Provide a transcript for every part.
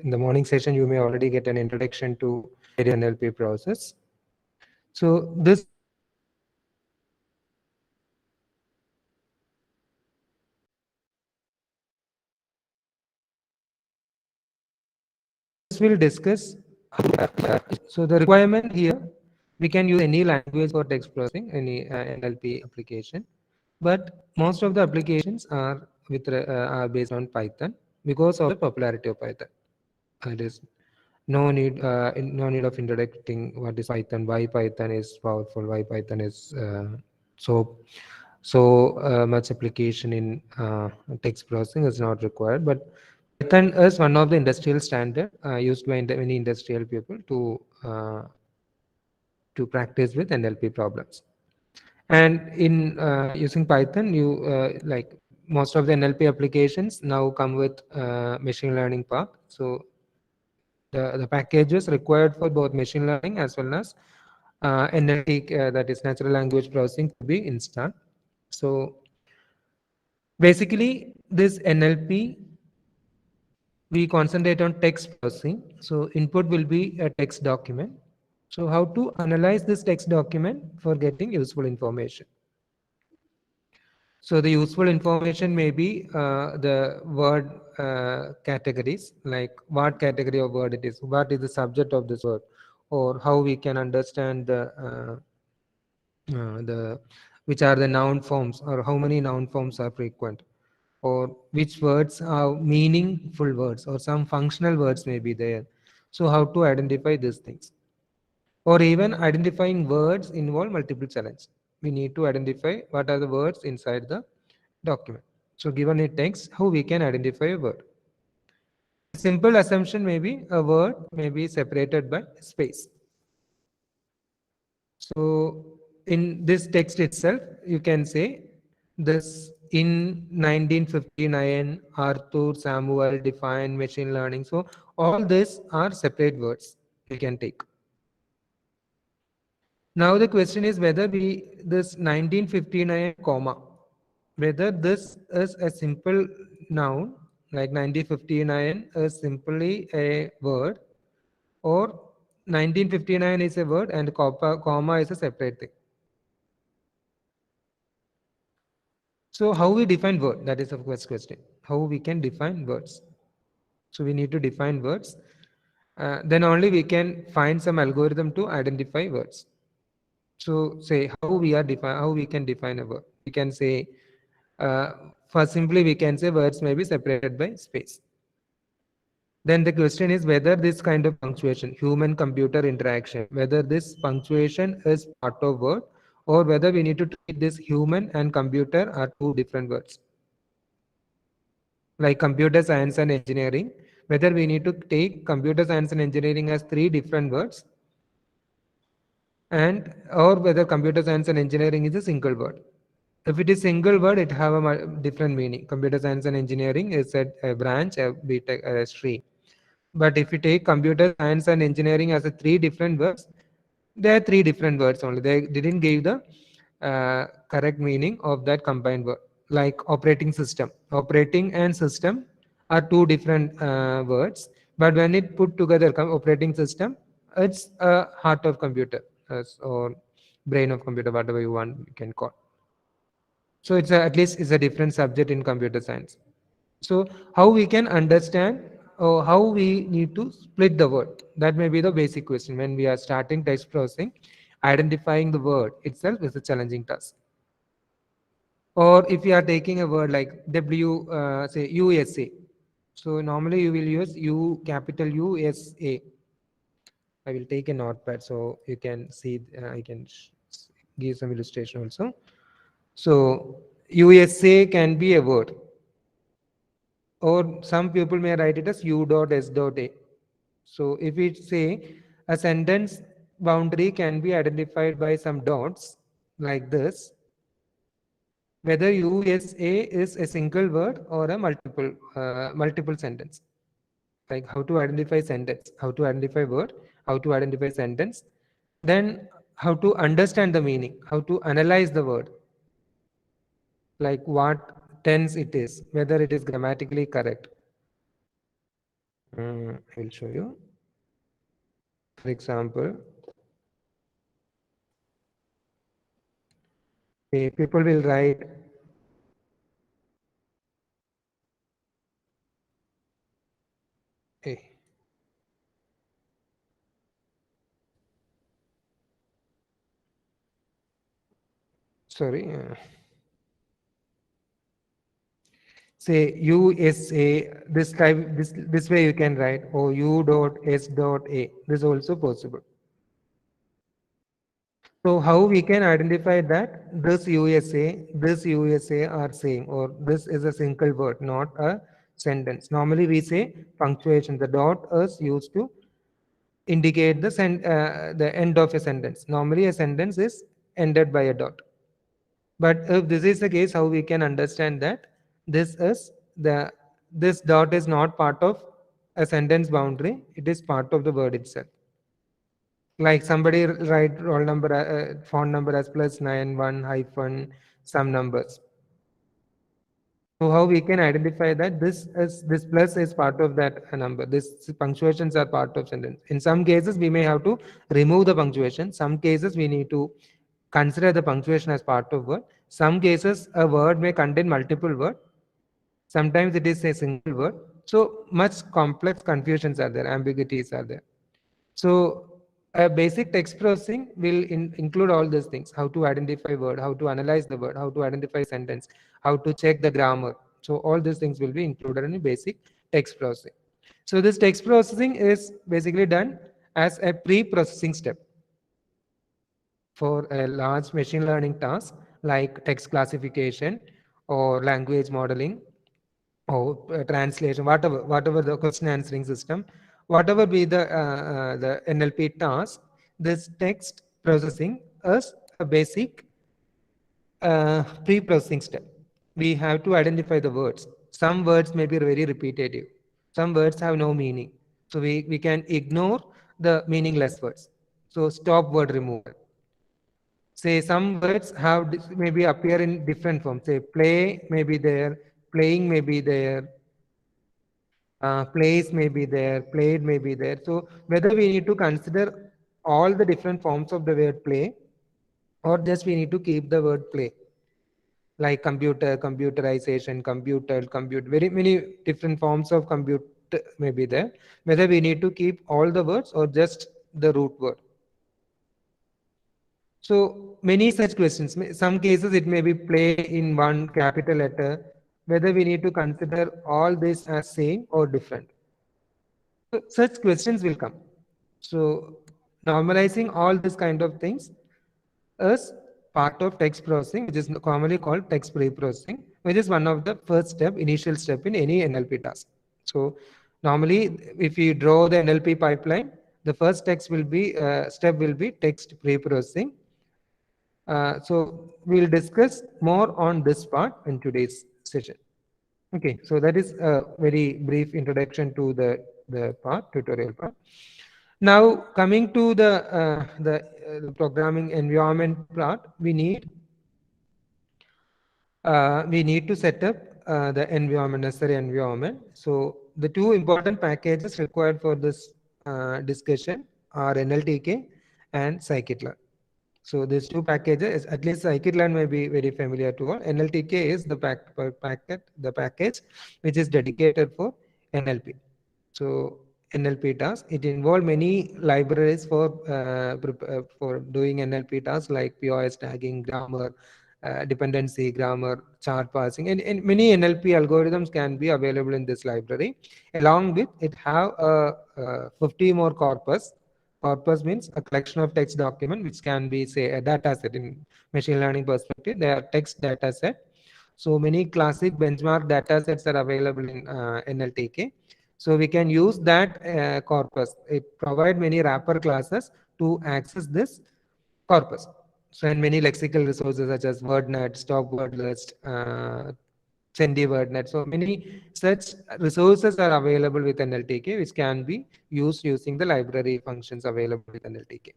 in the morning session, you may already get an introduction to Nlp process. So this will discuss. So the requirement here, we can use any language for text processing, any NLP application, but most of the applications are based on Python because of the popularity of Python. It is no need of introducing what is Python, why Python is powerful, why Python is so much application in text processing is not required. But Python is one of the industrial standard used by many industrial people to practice with NLP problems. And in using Python, you like most of the NLP applications now come with machine learning part. So the packages required for both machine learning as well as NLP, that is natural language processing, to be installed. So basically, this NLP, we concentrate on text processing. So input will be a text document. So how to analyze this text document for getting useful information? So the useful information may be the word categories, like what category of word it is, what is the subject of this word, or how we can understand the which are the noun forms, or how many noun forms are frequent, or which words are meaningful words, or some functional words may be there. So how to identify these things? Or even identifying words involve multiple challenge. We need to identify what are the words inside the document. So given a text, how we can identify a word? A simple assumption may be a word may be separated by space. So in this text itself, you can say this in 1959, Arthur Samuel defined machine learning. So all these are separate words we can take. Now the question is whether this 1959 comma, whether this is a simple noun like 1959 is simply a word, or 1959 is a word and comma is a separate thing. So how we define word? That is the first question. How we can define words? So we need to define words. Then only we can find some algorithm to identify words. So say how we can define a word. We can say first simply we can say words may be separated by space. Then the question is whether this kind of punctuation, human computer interaction, whether this punctuation is part of word, or whether we need to treat this human and computer are two different words. Like computer science and engineering, whether we need to take computer science and engineering as three different words, and or whether computer science and engineering is a single word. If it is single word, it have a different meaning. Computer science and engineering is a branch, a BTech, a stream. But if you take computer science and engineering as a three different words, they are three different words only. They didn't give the correct meaning of that combined word. Like operating system. Operating and system are two different words. But when it put together, operating system, it's a heart of computer or brain of computer, whatever you want, you can call. So at least it's a different subject in computer science. So how we can understand or how we need to split the word? That may be the basic question when we are starting text processing. Identifying the word itself is a challenging task. Or if you are taking a word like say USA. So normally you will use capital USA. I will take a notepad so you can see. I can give some illustration also. So USA can be a word, or some people may write it as u dot s dot a. So if we say a sentence boundary can be identified by some dots like this, whether USA is a single word or a multiple sentence. Like how to identify sentence, how to identify word, how to identify sentence, then how to understand the meaning, how to analyze the word, like what tense it is, whether it is grammatically correct. I will show you. For example, people will write, eh, sorry, say USA, this type, this way you can write, or U dot S dot A. This is also possible. So how we can identify that this USA are same, or this is a single word, not a sentence. Normally we say punctuation. The dot is used to indicate the end of a sentence. Normally a sentence is ended by a dot. But if this is the case, how we can understand that this is the this dot is not part of a sentence boundary, it is part of the word itself. Like somebody write roll number, phone number as +91 hyphen some numbers. So how we can identify that this plus is part of that number. This punctuations are part of sentence. In some cases, we may have to remove the punctuation. Some cases we need to consider the punctuation as part of word. Some cases a word may contain multiple words. Sometimes it is a single word. So much complex confusions are there, ambiguities are there. So a basic text processing will include all these things: how to identify word, how to analyze the word, how to identify sentence, how to check the grammar. So all these things will be included in basic text processing. So this text processing is basically done as a pre-processing step for a large machine learning task like text classification or language modeling or translation, whatever the question answering system, whatever be the NLP task, this text processing is a basic pre-processing step. We have to identify the words. Some words may be very repetitive. Some words have no meaning. So we can ignore the meaningless words. So stop word removal. Say some words have maybe appear in different forms. Say play may be there, playing may be there, plays may be there, played may be there. So whether we need to consider all the different forms of the word play, or just we need to keep the word play, like computer, computerization, very many different forms of compute may be there. Whether we need to keep all the words or just the root word. So many such questions. Some cases it may be play in one capital letter. Whether we need to consider all this as same or different. So such questions will come. So normalizing all this kind of things is part of text processing, which is commonly called text pre-processing, which is one of the first step, initial step in any NLP task. So normally, if you draw the NLP pipeline, the first text will be step will be text pre-processing. So we'll discuss more on this part in today's session. Okay, so that is a very brief introduction to the tutorial part. Now coming to the programming environment part, we need to set up the environment, necessary environment. So the two important packages required for this discussion are NLTK and scikit-learn. So these two packages, at least scikit-learn may be very familiar to all. NLTK is the package which is dedicated for NLP. So NLP tasks, it involves many libraries for doing NLP tasks like POS tagging, grammar, dependency, grammar, chart parsing, and many NLP algorithms can be available in this library. Along with it have 50 more corpus. Corpus means a collection of text document, which can be, say, a data set. In machine learning perspective, they are text data set. So many classic benchmark data sets are available in NLTK. So we can use that corpus. It provide many wrapper classes to access this corpus. So and many lexical resources such as WordNet, Stop Word List, Chendi WordNet. So many such resources are available with NLTK, which can be used using the library functions available with NLTK.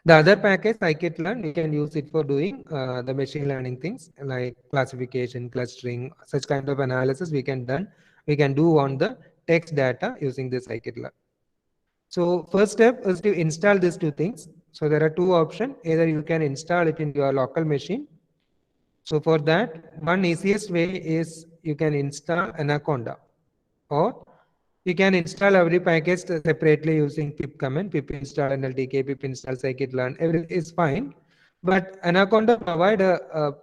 The other package, scikit-learn, we can use it for doing the machine learning things like classification, clustering, such kind of analysis we can do on the text data using the scikit-learn. So first step is to install these two things. So there are two options. Either you can install it in your local machine. So for that, one easiest way is you can install Anaconda, or you can install every package separately using pip command, pip install NLTK, pip install scikit-learn. Everything is fine. But Anaconda provide a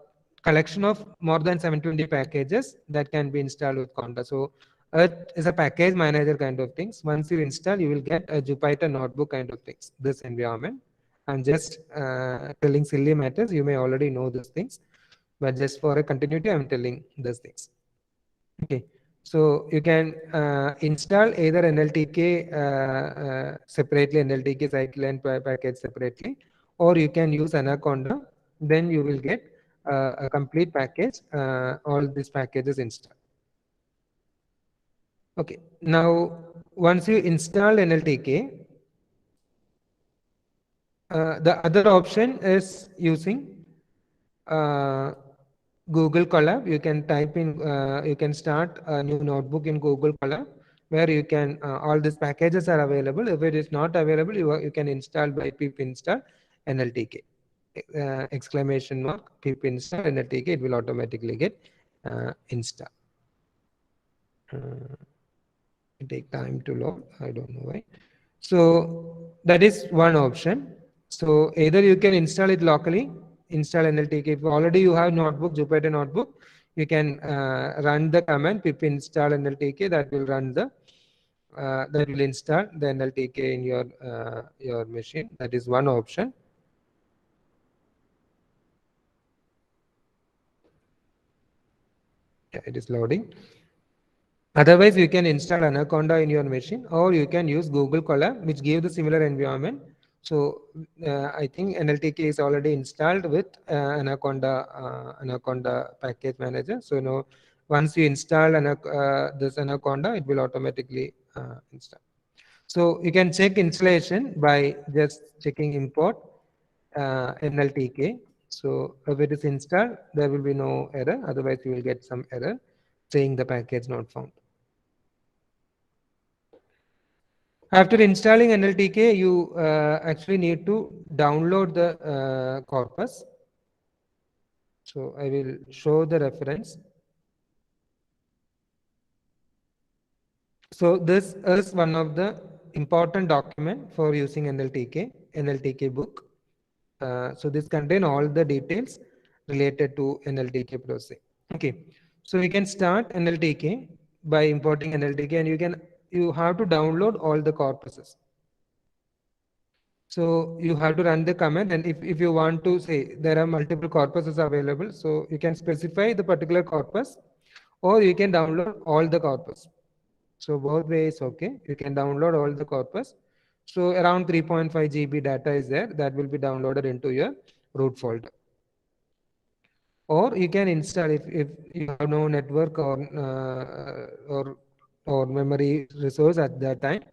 collection of more than 720 packages that can be installed with Conda. So it is a package manager kind of things. Once you install, you will get a Jupyter notebook kind of things, this environment. I'm just telling silly matters. You may already know these things, but just for a continuity, I'm telling these things. Okay, so you can install either NLTK separately, NLTK scikit-learn package separately, or you can use Anaconda. Then you will get a complete package, all these packages installed. Okay, now once you install NLTK, the other option is using Google Colab. You can type in, you can start a new notebook in Google Colab where you can, all these packages are available. If it is not available, you can install by pip install NLTK. Exclamation mark pip install NLTK, it will automatically get installed. It take time to load, I don't know why. So that is one option. So either you can install it locally, install NLTK. If already you have notebook, Jupyter notebook, you can run the command pip install NLTK. That will run the that will install the NLTK in your machine. That is one option. Yeah, it is loading. Otherwise, you can install Anaconda in your machine, or you can use Google Colab, which gives the similar environment. So I think NLTK is already installed with Anaconda package manager. So now, once you install this Anaconda, it will automatically install. So you can check installation by just checking import NLTK. So if it is installed, there will be no error. Otherwise, you will get some error saying the package not found. After installing NLTK, you actually need to download the corpus. So I will show the reference. So this is one of the important document for using NLTK book. So this contain all the details related to NLTK process. Okay, so we can start NLTK by importing NLTK, and you have to download all the corpuses. So you have to run the command, and if you want to say there are multiple corpuses available, so you can specify the particular corpus, or you can download all the corpus. So both ways okay. You can download all the corpus. So around 3.5 GB data is there that will be downloaded into your root folder. Or you can install if you have no network or memory resource at that time.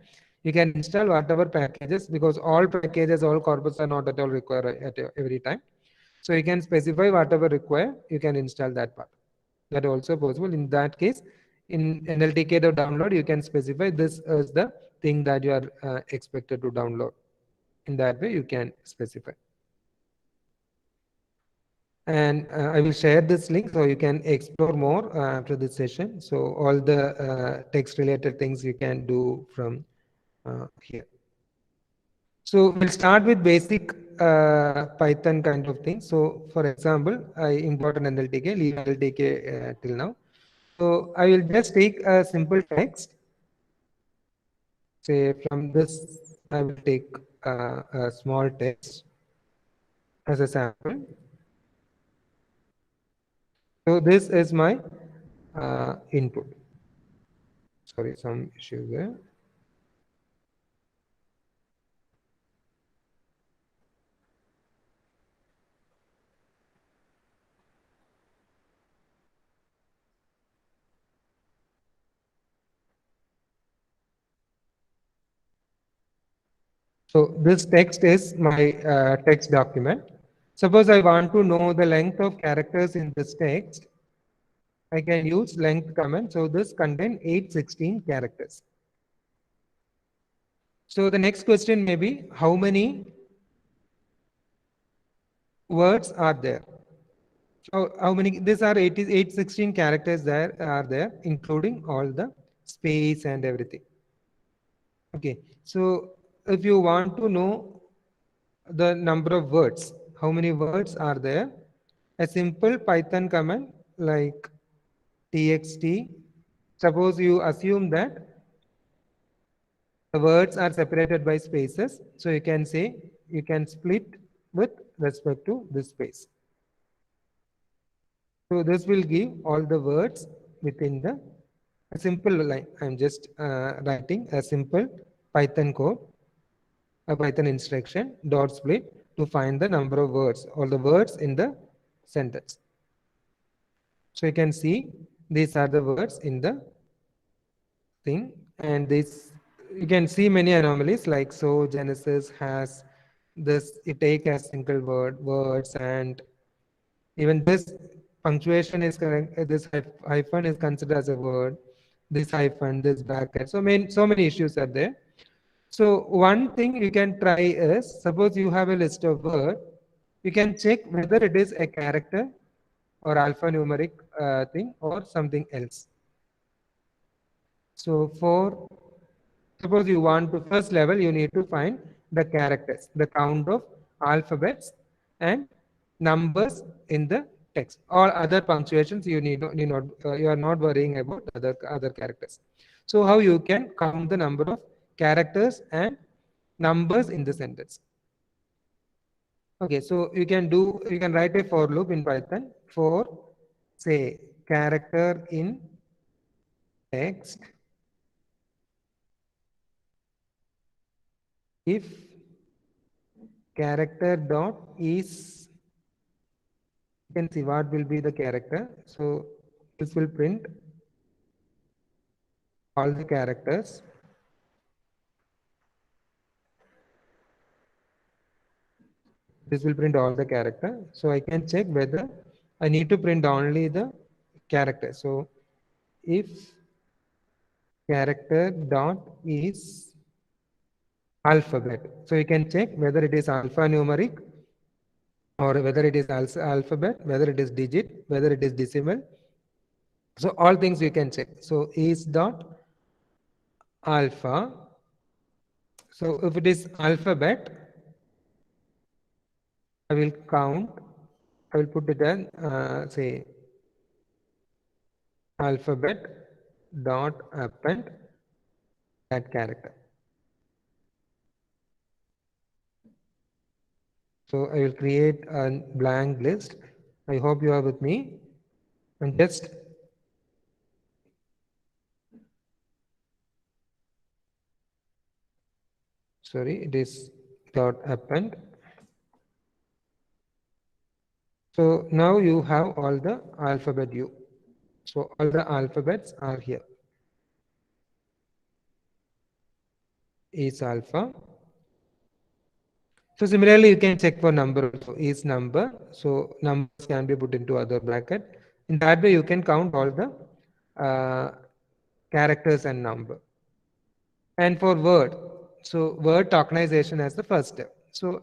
You can install whatever packages, because all packages, all corpus are not at all required at every time. So you can specify whatever required, you can install that part. That also possible. In that case, in NLTK download, you can specify this as the thing that you are expected to download. In that way, you can specify. And I will share this link so you can explore more after this session. So all the text related things you can do from here. So we'll start with basic Python kind of thing. So for example, I import an NLTK, leave NLTK till now. So I will just take a simple text. Say from this, I will take a small text as a sample. So this is my input. Sorry, some issue there. So this text is my text document. Suppose I want to know the length of characters in this text. I can use length command. So this contain 816 characters. So the next question may be how many words are there? So how many? These are 816 characters there are there, including all the space and everything. Okay. So if you want to know the number of words, how many words are there? A simple Python command like txt. Suppose you assume that the words are separated by spaces. So you can say you can split with respect to this space. So this will give all the words within the a simple line. I'm just writing a simple Python code, a Python instruction dot split to find the number of words, all the words in the sentence. So you can see these are the words in the thing, and this you can see many anomalies like so Genesis has this it take as single words, and even this punctuation is correct. This hyphen is considered as a word. This hyphen, this bracket. So many issues are there. So one thing you can try is suppose you have a list of words, you can check whether it is a character or alphanumeric thing or something else. So for suppose you want to first level, you need to find the characters, the count of alphabets and numbers in the text. All other punctuations you are not worrying about other characters. So how you can count the number of characters and numbers in the sentence. Okay, so you can write a for loop in Python for say character in text if character dot is, you can see what will be the character. So this will print all the characters. This will print all the character. So I can check whether I need to print only the character. So if character dot is alphabet, so you can check whether it is alphanumeric or whether it is alphabet, whether it is digit, whether it is decimal. So all things you can check. So is dot alpha. So if it is alphabet, I will count. I will put it as say alphabet dot append that character. So I will create a blank list. I hope you are with me. And just sorry, it is dot append. So now you have all the alphabet U. So all the alphabets are here. Is alpha. So similarly, you can check for number also. Is number. So numbers can be put into other bracket. In that way, you can count all the characters and number. And for word, so word tokenization as the first step. So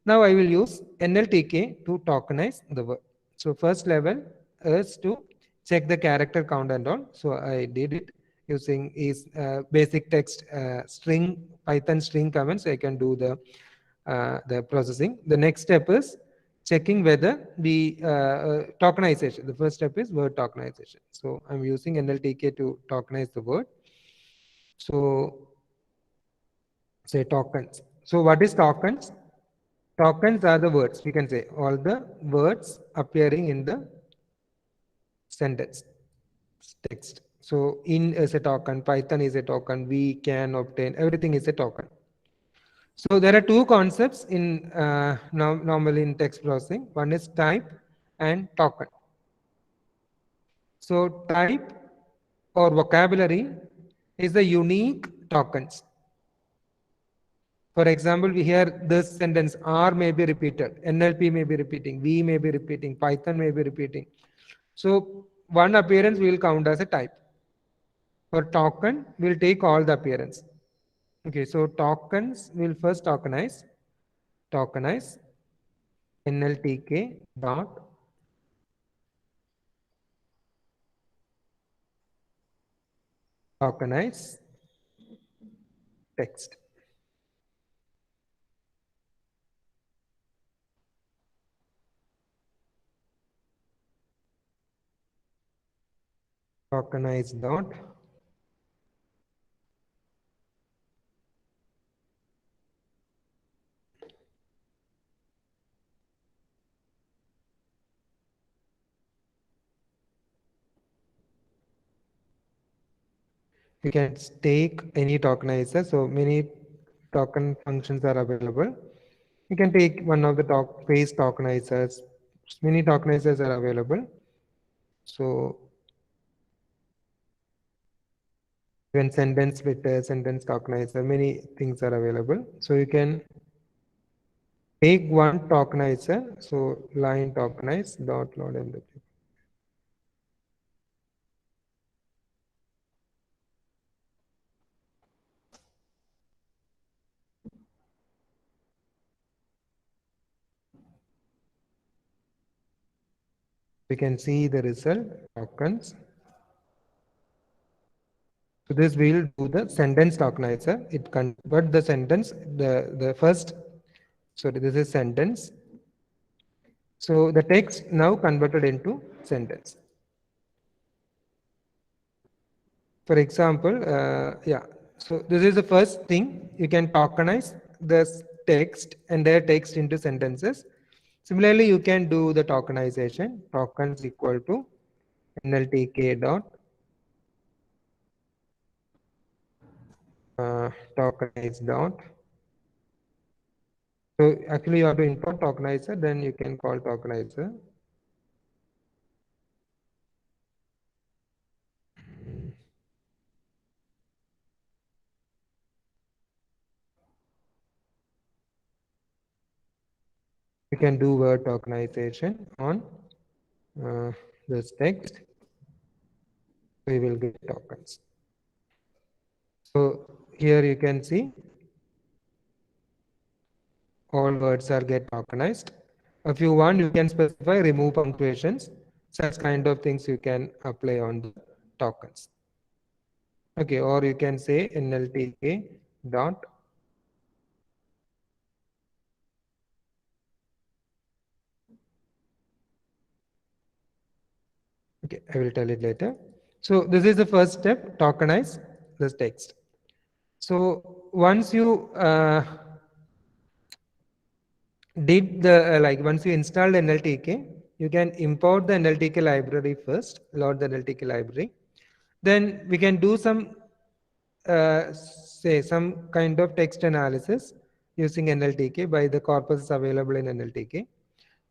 now I will use NLTK to tokenize the word. So first level is to check the character count and all. So I did it using is basic text string, Python string command. So I can do the processing. The next step is checking whether the tokenization. The first step is word tokenization. So I'm using NLTK to tokenize the word. So say tokens. So what is tokens? Tokens are the words. We can say all the words appearing in the sentence text. So in is a token, Python is a token, we can obtain, everything is a token. So there are two concepts in normally in text processing. One is type and token. So type or vocabulary is the unique tokens. For example, we hear this sentence, R may be repeated, NLP may be repeating, V may be repeating, Python may be repeating. So one appearance will count as a type. For token, we'll take all the appearance. Okay, so tokens will first tokenize NLTK dot tokenize text. Tokenize dot you can take any tokenizer. So many token functions are available. You can take one of the face tokenizers. Many tokenizers are available. So even sentence splitter, sentence tokenizer, many things are available. So you can take one tokenizer. So line tokenize dot load Nlp. We can see the result tokens. So this will do the sentence tokenizer. It convert the sentence, the first, sorry, this is sentence. So the text now converted into sentence. For example, yeah. So this is the first thing. You can tokenize the text and their text into sentences. Similarly, you can do the tokenization. Tokens equal to NLTK dot tokenize dot. So actually you have to import tokenizer, then you can call tokenizer. You can do word tokenization on this text. We will get tokens. So here you can see all words are get tokenized. If you want, you can specify remove punctuations. Such kind of things you can apply on the tokens. Okay, or you can say NLTK dot. Okay, I will tell it later. So this is the first step, tokenize this text. So once you did the once you install the NLTK, you can import the NLTK library first, load the NLTK library. Then we can do some say some kind of text analysis using NLTK by the corpus available in NLTK.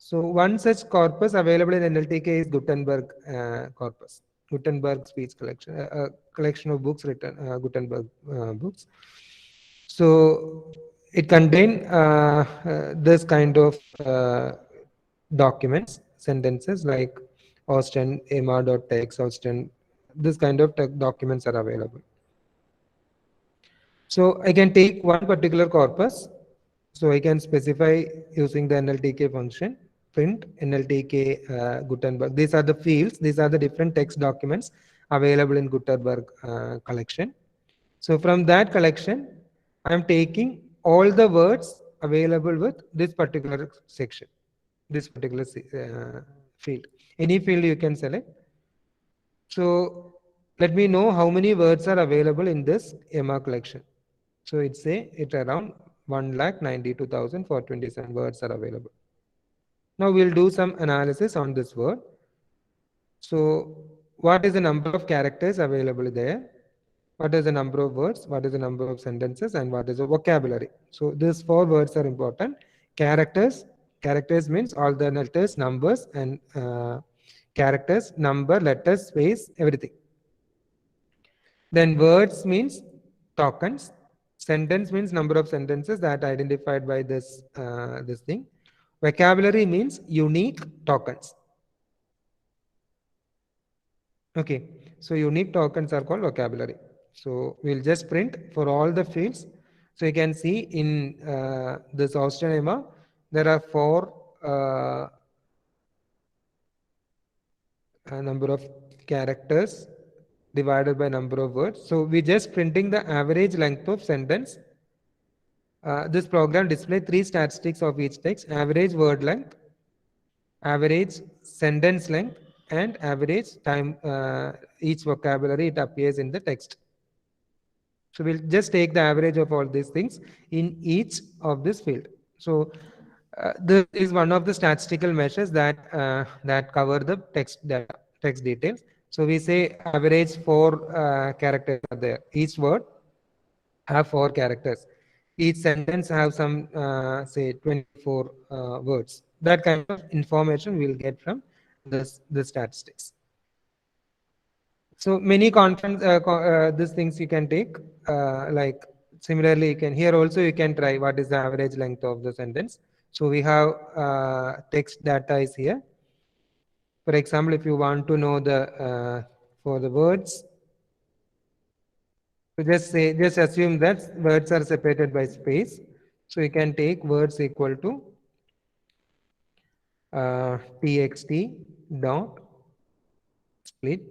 So one such corpus available in NLTK is Gutenberg corpus, Gutenberg speech collection, collection of books written, Gutenberg books. So it contains this kind of documents, sentences like Austin, Emma.text, Austin, this kind of documents are available. So I can take one particular corpus. So I can specify using the NLTK function, print NLTK Gutenberg. These are the fields. These are the different text documents available in Gutenberg collection. So from that collection, I am taking all the words available with this particular section, this particular field. Any field you can select. So let me know how many words are available in this Emma collection. So it's around 1,92,427 words are available. Now we'll do some analysis on this word. So what is the number of characters available there? What is the number of words? What is the number of sentences? And what is the vocabulary? So these four words are important. Characters. Characters means all the letters, numbers, and characters, number, letters, space, everything. Then words means tokens. Sentence means number of sentences that are identified by this thing. Vocabulary means unique tokens. Okay, so unique tokens are called vocabulary. So we'll just print for all the fields. So you can see in this Australian there are four number of characters divided by number of words. So we just printing the average length of sentence. This program displays three statistics of each text: average word length, average sentence length, and average time each vocabulary it appears in the text. So we'll just take the average of all these things in each of this field. So this is one of the statistical measures that cover the text data, text details. So we say average four characters are there. Each word have four characters. Each sentence have some say 24 words. That kind of information we'll get from this statistics. So many conference these things you can take like similarly you can here also you can try what is the average length of the sentence. So we have text data is here. For example, if you want to know the for the words, so just assume that words are separated by space. So you can take words equal to txt dot split,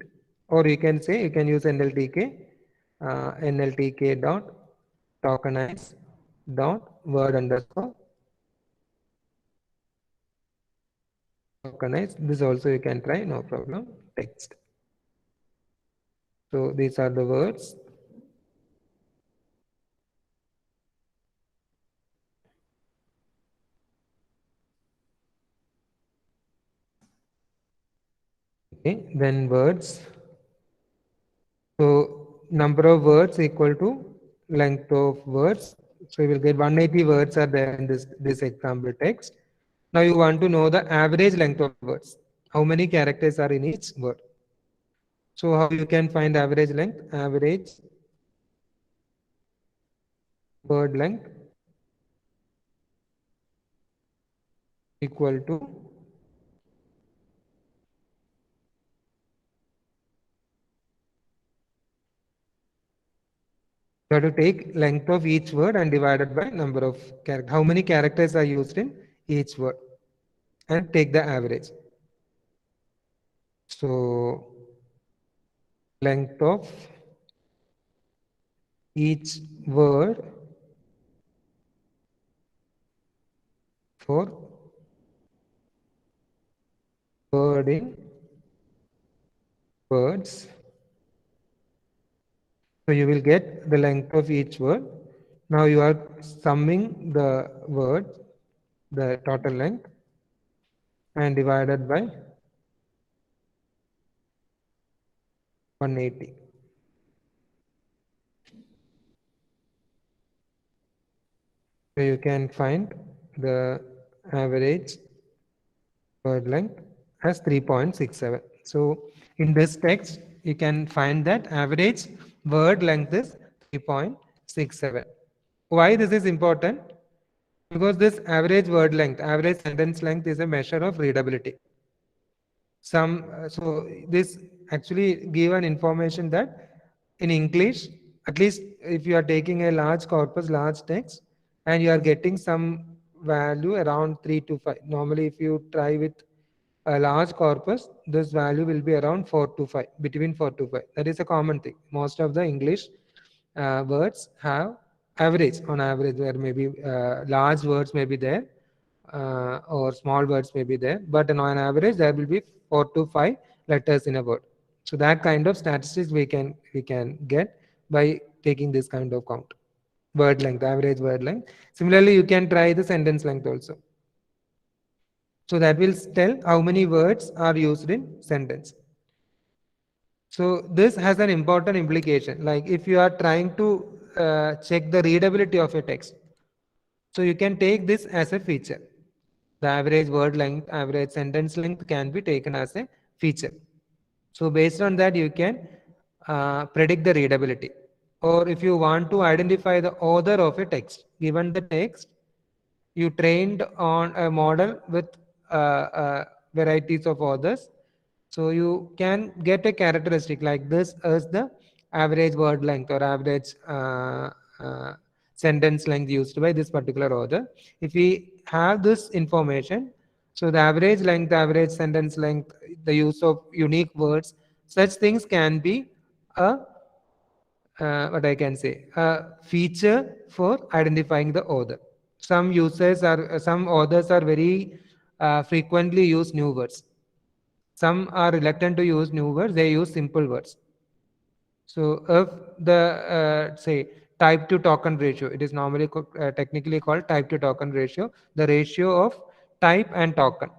or you can say you can use nltk dot tokenize dot word underscore tokenize. This also you can try, no problem. Text. So these are the words. Okay, then words. So number of words equal to length of words. So you will get 180 words are there in this example text. Now you want to know the average length of words. How many characters are in each word? So how you can find average length? Average word length equal to you have to take length of each word and divided by number of characters. How many characters are used in each word? And take the average. So length of each word for word in words. So you will get the length of each word. Now you are summing the word, the total length, and divided by 180. So you can find the average word length as 3.67. So in this text, you can find that average word length is 3.67. Why this is important? Because this average word length, average sentence length is a measure of readability. So this actually give an information that in English, at least if you are taking a large corpus, large text, and you are getting some value around 3 to 5. Normally, if you try with a large corpus, this value will be around 4 to 5, between 4 to 5. That is a common thing. Most of the English words have average, on average, where maybe large words may be there or small words may be there, but on average there will be 4 to 5 letters in a word. So that kind of statistics we can get by taking this kind of count. Word length, average word length. Similarly, you can try the sentence length also. So that will tell how many words are used in sentence. So this has an important implication. Like if you are trying to check the readability of a text, so you can take this as a feature. The average word length, average sentence length can be taken as a feature. So based on that, you can predict the readability. Or if you want to identify the author of a text, given the text, you trained on a model with varieties of authors. So you can get a characteristic like this as the average word length or average uh, sentence length used by this particular author. If we have this information, so the average length, the average sentence length, the use of unique words, such things can be a what I can say, a feature for identifying the author. Some authors are very frequently use new words. Some are reluctant to use new words, they use simple words. So if the say type to token ratio, it is normally technically called type to token ratio, the ratio of type and token.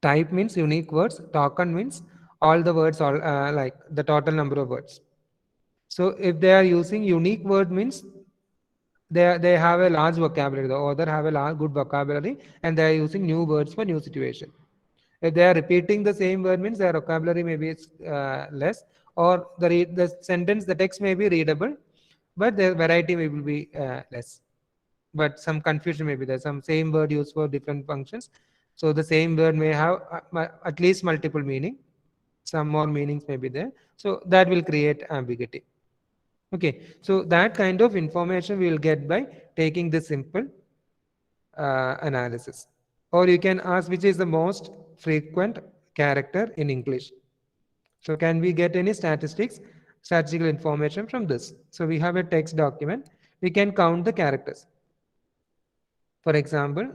Type means unique words, token means all the words, all like the total number of words. So if they are using unique word means they have a large vocabulary. The author have a large good vocabulary and they are using new words for new situation. If they are repeating the same word means their vocabulary maybe is less, or the sentence, the text may be readable, but the variety may will be less. But some confusion may be there. Some same word used for different functions. So the same word may have at least multiple meaning. Some more meanings may be there. So that will create ambiguity. Okay, so that kind of information we will get by taking this simple analysis. Or you can ask which is the most frequent character in English. So can we get any statistical information from this? So we have a text document. We can count the characters. For example,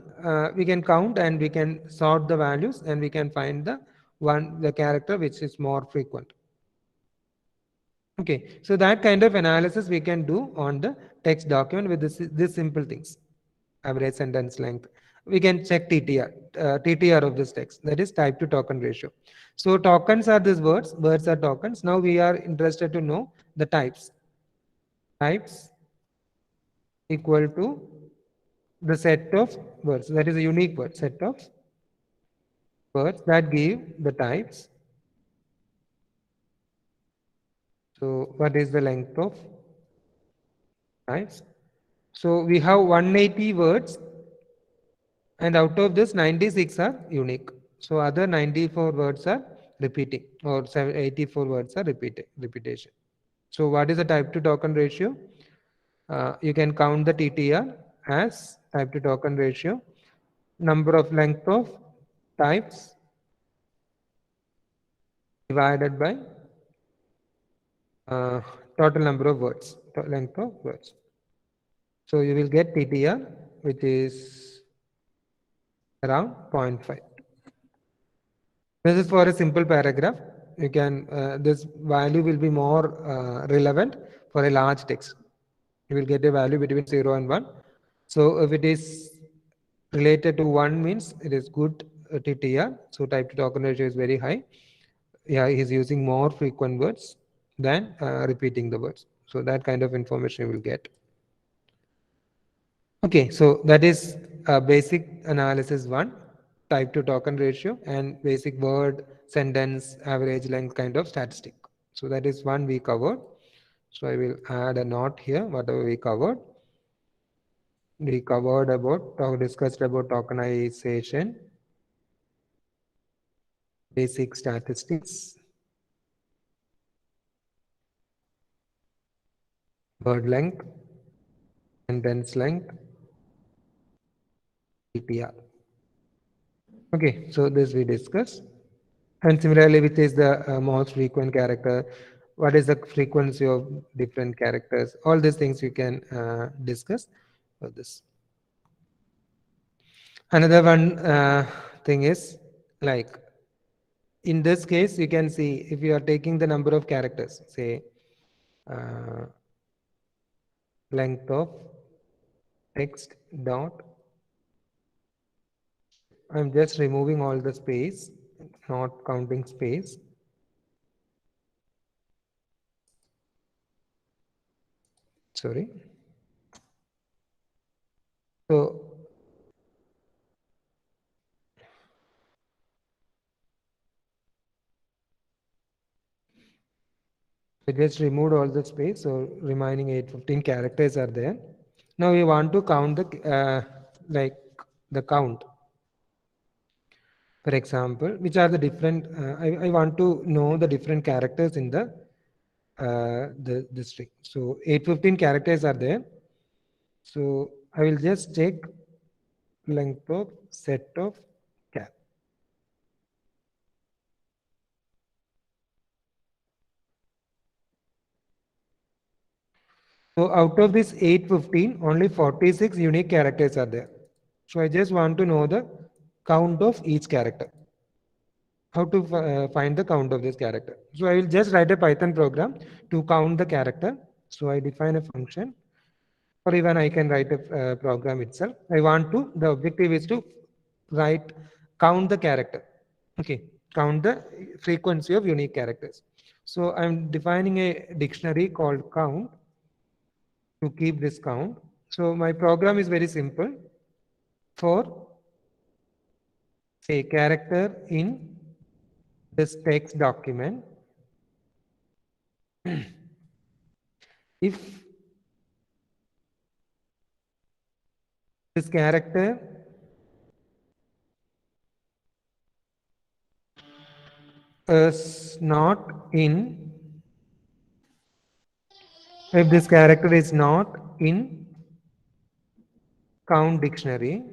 we can count and we can sort the values and we can find the character which is more frequent. Okay, so that kind of analysis we can do on the text document with this simple things. Average sentence length. We can check TTR of this text, that is type to token ratio. So tokens are these words are tokens. Now we are interested to know the types. Types equal to the set of words, that is a unique word, set of words that give the types. So what is the length of types? So we have 180 words, and out of this 96 are unique. So other 94 words are repeating, or 84 words are repetition. So what is the type to token ratio? You can count the TTR as type to token ratio, number of length of types divided by uh, total number of words, length of words. So you will get TTR, which is around 0.5. This is for a simple paragraph. You can this value will be more relevant for a large text. You will get a value between 0 and 1. So if it is related to 1 means it is good TTR. So type to token ratio is very high. Yeah, he's using more frequent words than repeating the words. So that kind of information you will get. Okay, so that is basic analysis 1, type to token ratio, and basic word, sentence, average length kind of statistic. So that is one we covered. So I will add a note here, whatever we covered. We covered discussed about tokenization, basic statistics, word length, sentence length, TTR. Okay, so this we discussed. And similarly, which is the most frequent character, what is the frequency of different characters, all these things you can discuss for this. Another one thing is, like in this case, you can see if you are taking the number of characters, say uh, length of text dot, I'm just removing all the space, not counting space. Sorry. So I just removed all the space, so remaining 815 characters are there. Now we want to count the like the count. For example, which are the different, I want to know the different characters in the string. So 815 characters are there. So I will just check length of set of char. So out of this 815, only 46 unique characters are there. So I just want to know the count of each character. How to find the count of this character. So I will just write a Python program to count the character. So I define a function, or even I can write a program itself. I want to, the objective is to write, count the character. Okay, count the frequency of unique characters. So I'm defining a dictionary called count to keep this count. So my program is very simple. For say character in this text document, if this character is not in, if this character is not in count dictionary,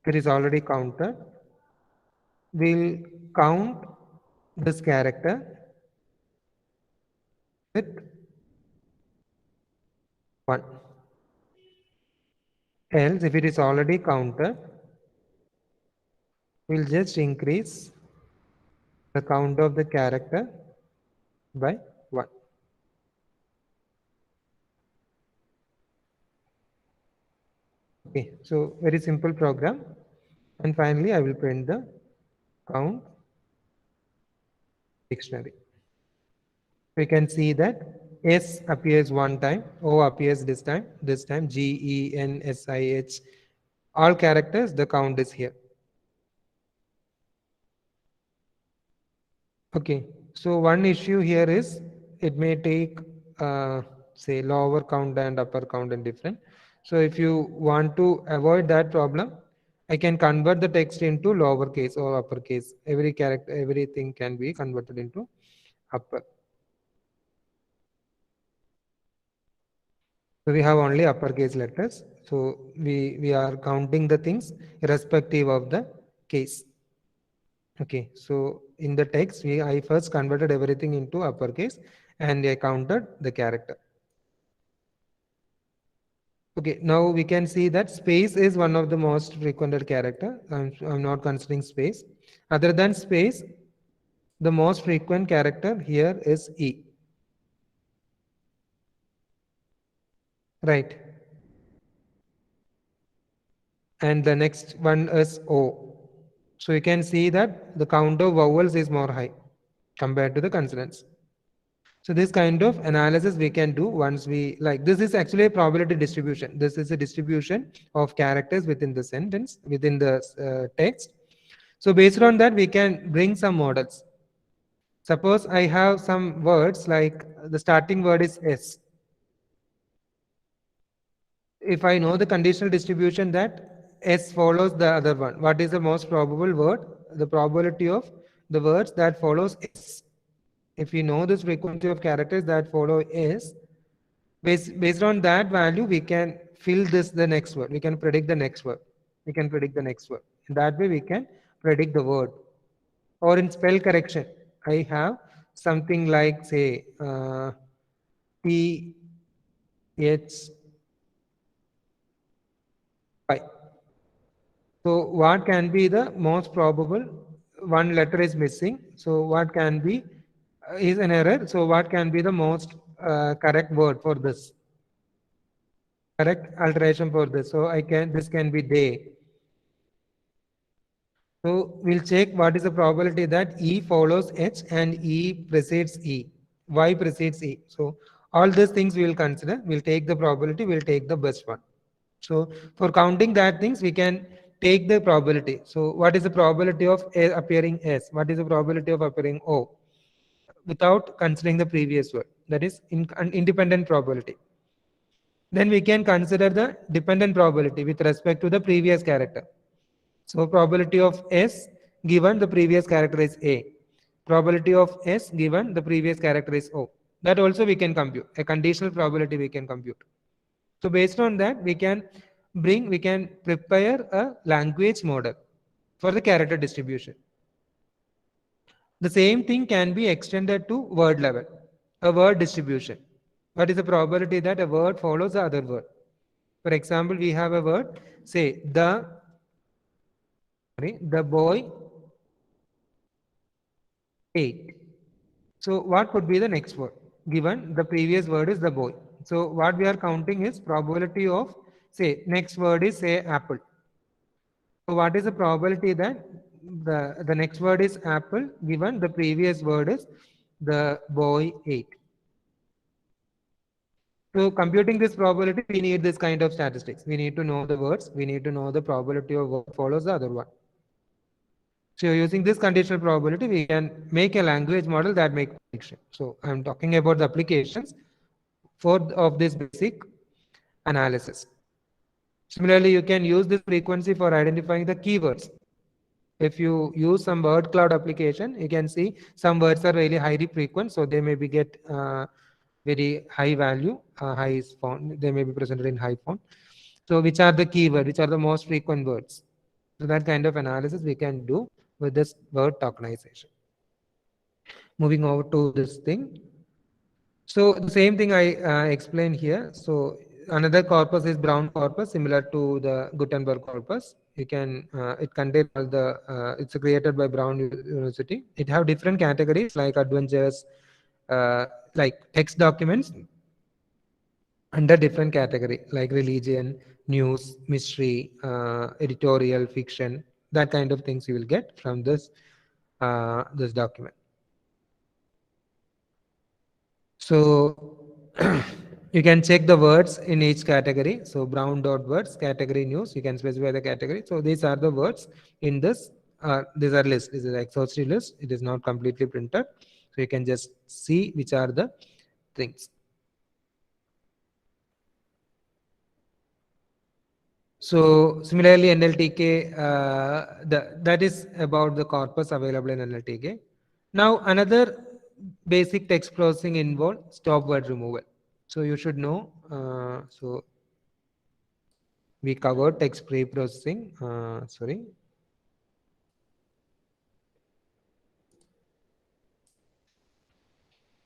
it is already counted, we'll count this character with 1. Else, if it is already counted, we'll just increase the count of the character by 1. Okay, so very simple program. And finally, I will print the count dictionary. We can see that S appears one time, O appears this time G, E, N, S, I, H, all characters, the count is here. Okay, so one issue here is it may take say lower count and upper count and different. So if you want to avoid that problem, I can convert the text into lowercase or uppercase. Every character, everything can be converted into upper. So we have only uppercase letters. So we are counting the things irrespective of the case. Okay, so in the text, I first converted everything into uppercase and I counted the character. Okay, now we can see that space is one of the most frequented character. I'm not considering space. Other than space, the most frequent character here is E. Right. And the next one is O. So you can see that the count of vowels is more high compared to the consonants. So this kind of analysis we can do once we, like, this is actually a probability distribution. This is a distribution of characters within the sentence, within the text. So based on that, we can bring some models. Suppose I have some words like the starting word is S. If I know the conditional distribution that S follows the other one, what is the most probable word? The probability of the words that follows S. If we know this frequency of characters that follow S, based on that value, we can fill this the next word. We can predict the next word. We can predict the next word. In that way, we can predict the word. Or in spell correction, I have something like say T H Y. So what can be the most probable? One letter is missing. So what can be is an error. So what can be the most correct word for this? Correct alteration for this. So this can be day. So we'll check what is the probability that E follows H and E precedes E. Y precedes E. So all these things we will consider. We'll take the probability. We'll take the best one. So for counting that things, we can take the probability. So what is the probability of A appearing S? What is the probability of appearing O? Without considering the previous word. That is an independent probability. Then we can consider the dependent probability with respect to the previous character. So probability of S given the previous character is A. Probability of S given the previous character is O. That also we can compute. A conditional probability we can compute. So based on that, we can prepare a language model for the character distribution. The same thing can be extended to word level, a word distribution. What is the probability that a word follows the other word? For example, we have a word, say the boy ate. So what could be the next word? Given the previous word is the boy. So what we are counting is probability of, say, next word is, say, apple. So what is the probability that the next word is apple given the previous word is the boy ate? So computing this probability, we need this kind of statistics. We need to know the words. We need to know the probability of what follows the other one. So using this conditional probability, we can make a language model that makes prediction. So I'm talking about the applications of this basic analysis. Similarly, you can use this frequency for identifying the keywords. If you use some word cloud application, you can see some words are really highly frequent, so they may be get very high value, high font. They may be presented in high font. So which are the keyword, which are the most frequent words? So that kind of analysis we can do with this word tokenization. Moving over to this thing. So the same thing I explained here. So another corpus is Brown corpus, similar to the Gutenberg corpus. You can it contains all the it's created by Brown University. It have different categories like adventures, like text documents under different category like religion, news, mystery, editorial, fiction. That kind of things you will get from this document. So you can check the words in each category. So brown dot words, category news, you can specify the category. So these are the words in this. These are list. This is an exhaustive list. It is not completely printed. So you can just see which are the things. So similarly, NLTK, that is about the corpus available in NLTK. Now another basic text processing involves stop word removal. So you should know. So we covered text pre-processing. Sorry.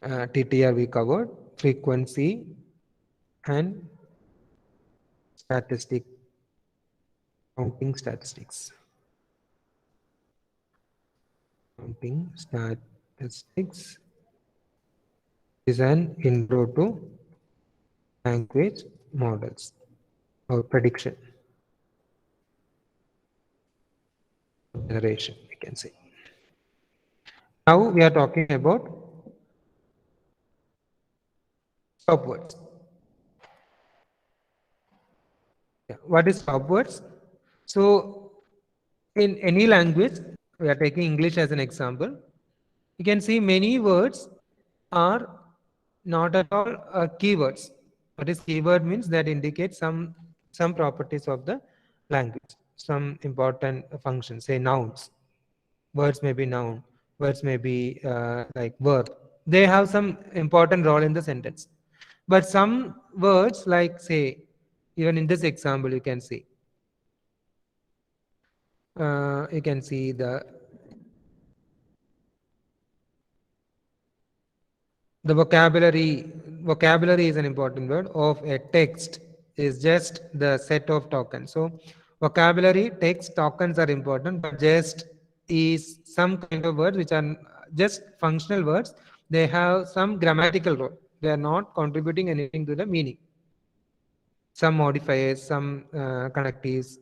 TTR we covered frequency and statistic counting statistics. Counting statistics is an intro to language models or prediction generation, we can say. Now we are talking about stop words. Yeah. What is stop words? So in any language, we are taking English as an example. You can see many words are not at all keywords. What is keyword means that indicates some properties of the language, some important functions, say nouns. Words may be noun, words may be like verb. They have some important role in the sentence. But some words like, say, even in this example, you can see the vocabulary is an important word of a text is just the set of tokens. So vocabulary text tokens are important, but just is some kind of words which are just functional words. They have some grammatical role. They are not contributing anything to the meaning. Some modifiers, some connectives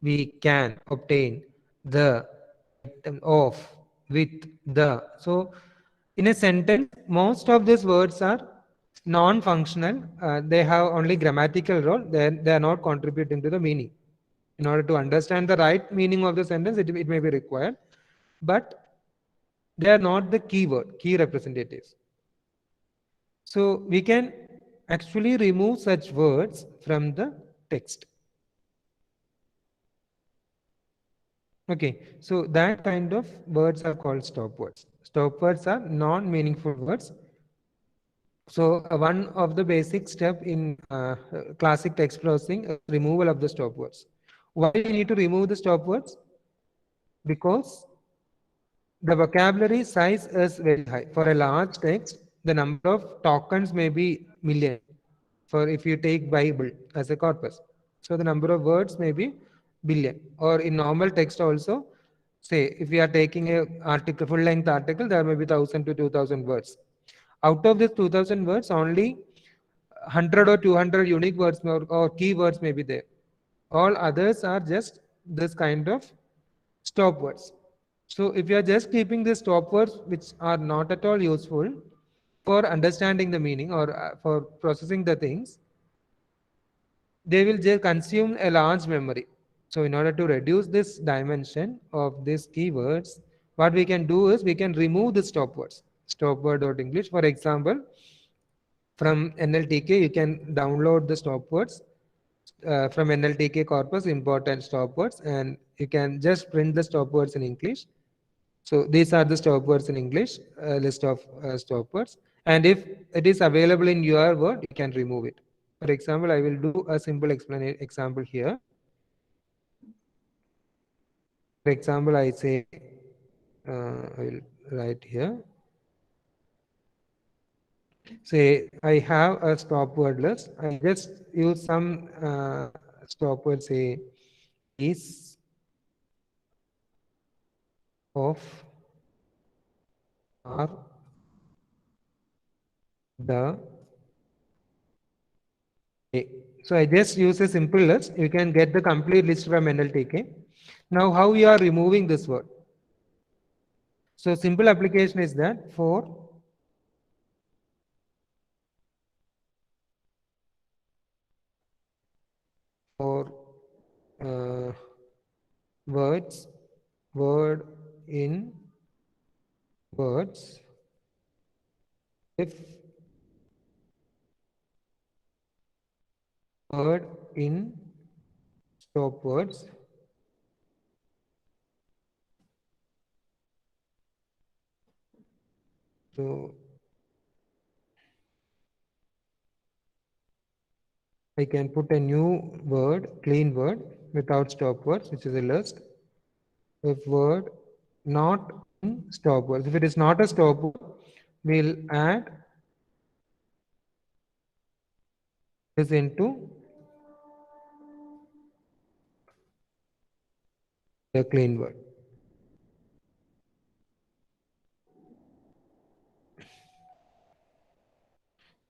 we can obtain the, of, with, the. So in a sentence, most of these words are non-functional. They have only grammatical role. They are not contributing to the meaning. In order to understand the right meaning of the sentence, it may be required, but they are not the key representatives. So we can actually remove such words from the text. Okay, so that kind of words are called stop words. Stop words are non-meaningful words. So one of the basic step in classic text processing is removal of the stop words. Why we need to remove the stop words? Because the vocabulary size is very high. For a large text, the number of tokens may be million. For if you take Bible as a corpus, so the number of words may be billion. Or in normal text also, say if we are taking a article, full length article, there may be 1,000 to 2,000 words. Out of this 2,000 words, only 100 or 200 unique words or keywords may be there. All others are just this kind of stop words. So if you are just keeping these stop words, which are not at all useful for understanding the meaning or for processing the things, they will just consume a large memory. So in order to reduce this dimension of these keywords, what we can do is we can remove the stop words. Stop word.english. For example, from NLTK, you can download the stop words from NLTK corpus, important stop words, and you can just print the stop words in English. So these are the stop words in English, list of stop words. And if it is available in your word, you can remove it. For example, I will do a simple example here. For example, I say, I will write here. Say I have a stop word list. I just use some stop word, say is of are the a. So I just use a simple list. You can get the complete list from NLTK. Now how we are removing this word? So simple application is that for uh, words, word in words, if word in stop words, so I can put a new word, clean word without stop words, which is a list. If word not in stop words, if it is not a stop word, we'll add this into the clean word.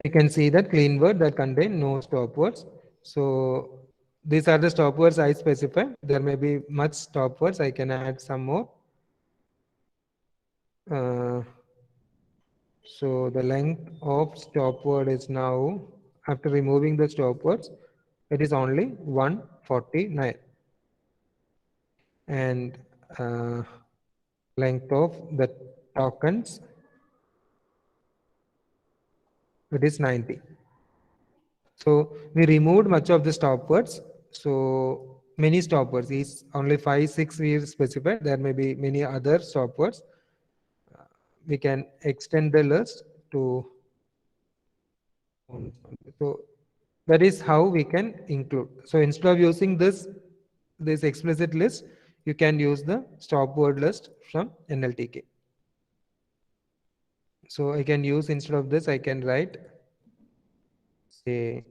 You can see that clean word that contain no stop words. So these are the stop words I specify. There may be much stop words. I can add some more. Uh, so the length of stop word is now, after removing the stop words, it is only 149. And length of the tokens, it is 90. So we removed much of the stop words. So many stop words is only 5, 6 we specified. There may be many other stop words. We can extend the list to, so that is how we can include. So instead of using this explicit list, you can use the stop word list from NLTK. So I can use, instead of this, I can write, say,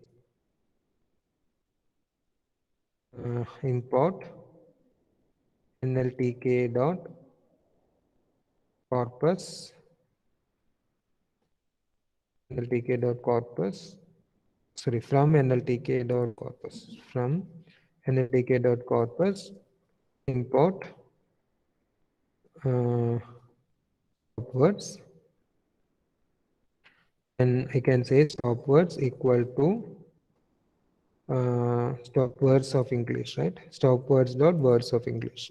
import NLTK dot corpus, NLTK dot corpus, sorry, from NLTK dot corpus, from NLTK dot corpus, import stop words, and I can say stop words equal to stop words of English, right? Stop words dot words of English.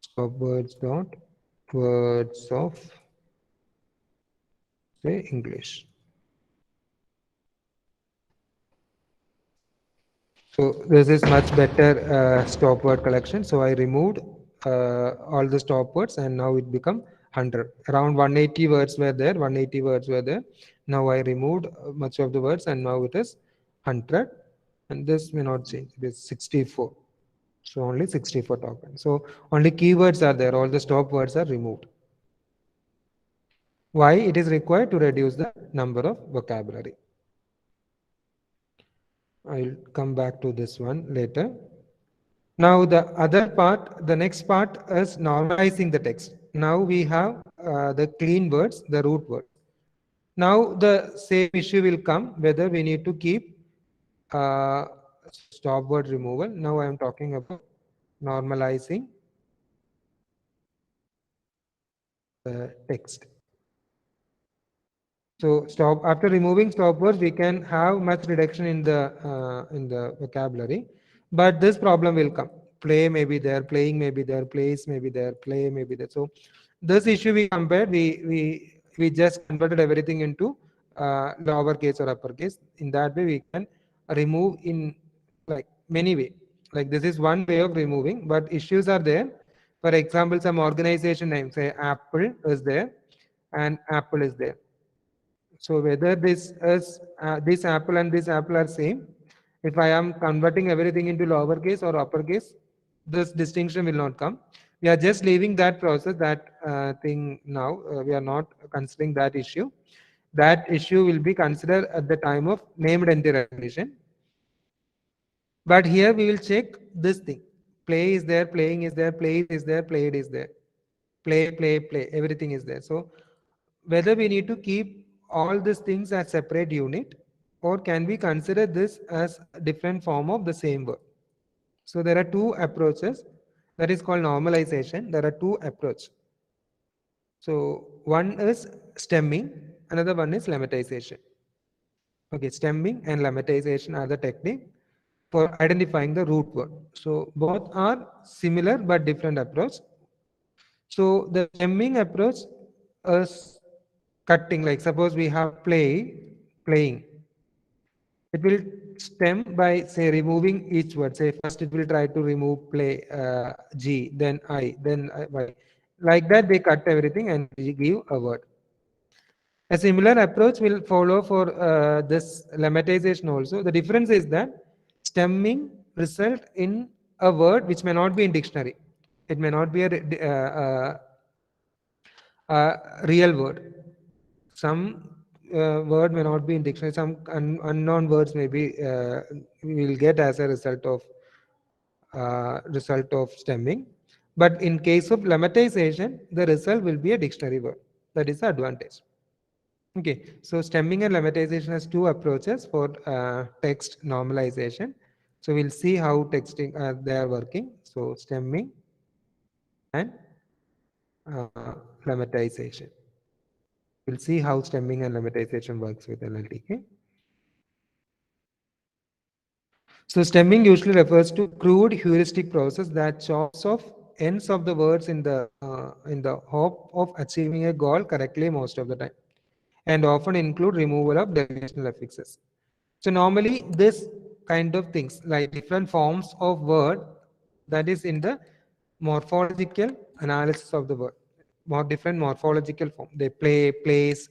Stop words dot words of, say, English. So this is much better stop word collection. So I removed all the stop words and now it become 100. Around 180 words were there. 180 words were there. Now I removed much of the words and now it is 100. And this may not change. It is 64. So only 64 tokens. So only keywords are there. All the stop words are removed. Why? It is required to reduce the number of vocabulary. I'll come back to this one later. Now the other part, the next part is normalizing the text. Now we have the clean words, the root words. Now the same issue will come whether we need to keep uh, stop word removal. Now I am talking about normalizing the text. So stop after removing stop words, we can have much reduction in the vocabulary, but this problem will come. Play may be there, playing may be there, plays may be there, play may be there. So this issue we compared, we just converted everything into lowercase or uppercase. In that way, we can remove in like many way. Like this is one way of removing, but issues are there. For example, some organization name, say Apple is there, and Apple is there. So whether this apple and this apple are same, if I am converting everything into lowercase or uppercase, this distinction will not come. We are just leaving that process, that thing now. We are not considering that issue. That issue will be considered at the time of named entity recognition. But here we will check this thing. Play is there, playing is there, play is there, played is there. Play, everything is there. So whether we need to keep all these things as separate unit or can we consider this as a different form of the same word. So there are two approaches that is called normalization. There are two approaches. So one is stemming, another one is lemmatization. Okay, stemming and lemmatization are the technique for identifying the root word. So both are similar but different approach. So the stemming approach is cutting, like suppose we have playing. It will stem by say removing each word. Say first it will try to remove play G, then I, then Y. Like that they cut everything and give a word. A similar approach will follow for this lemmatization also. The difference is that stemming result in a word which may not be in dictionary. It may not be a real word. Some word may not be in dictionary. Some unknown words may be we will get as a result of stemming. But in case of lemmatization, the result will be a dictionary word. That is the advantage. Okay, so stemming and lemmatization has two approaches for text normalization. So we'll see how texting they are working. So stemming and lemmatization. We'll see how stemming and lemmatization works with NLTK. So stemming usually refers to crude heuristic process that chops off ends of the words in the hope of achieving a goal correctly most of the time, and often include removal of definitional affixes. So normally this kind of things like different forms of word, that is in the morphological analysis of the word, more different morphological form. They play, plays,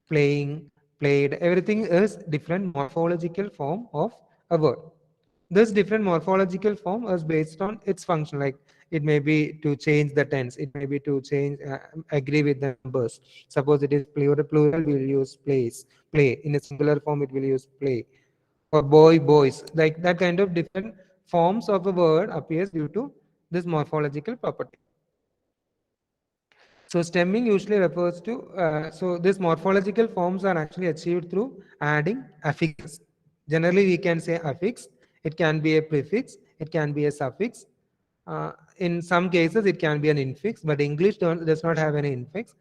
playing, played, everything is different morphological form of a word. This different morphological form is based on its function, like it may be to change the tense, it may be to change, agree with the numbers. Suppose it is plural, we will use plays, play. In a singular form, it will use play. Or boy, boys. Like that kind of different forms of a word appears due to this morphological property. So stemming usually refers to, so these morphological forms are actually achieved through adding affixes. Generally, we can say affix. It can be a prefix. It can be a suffix. In some cases, it can be an infix, but English does not have any infix.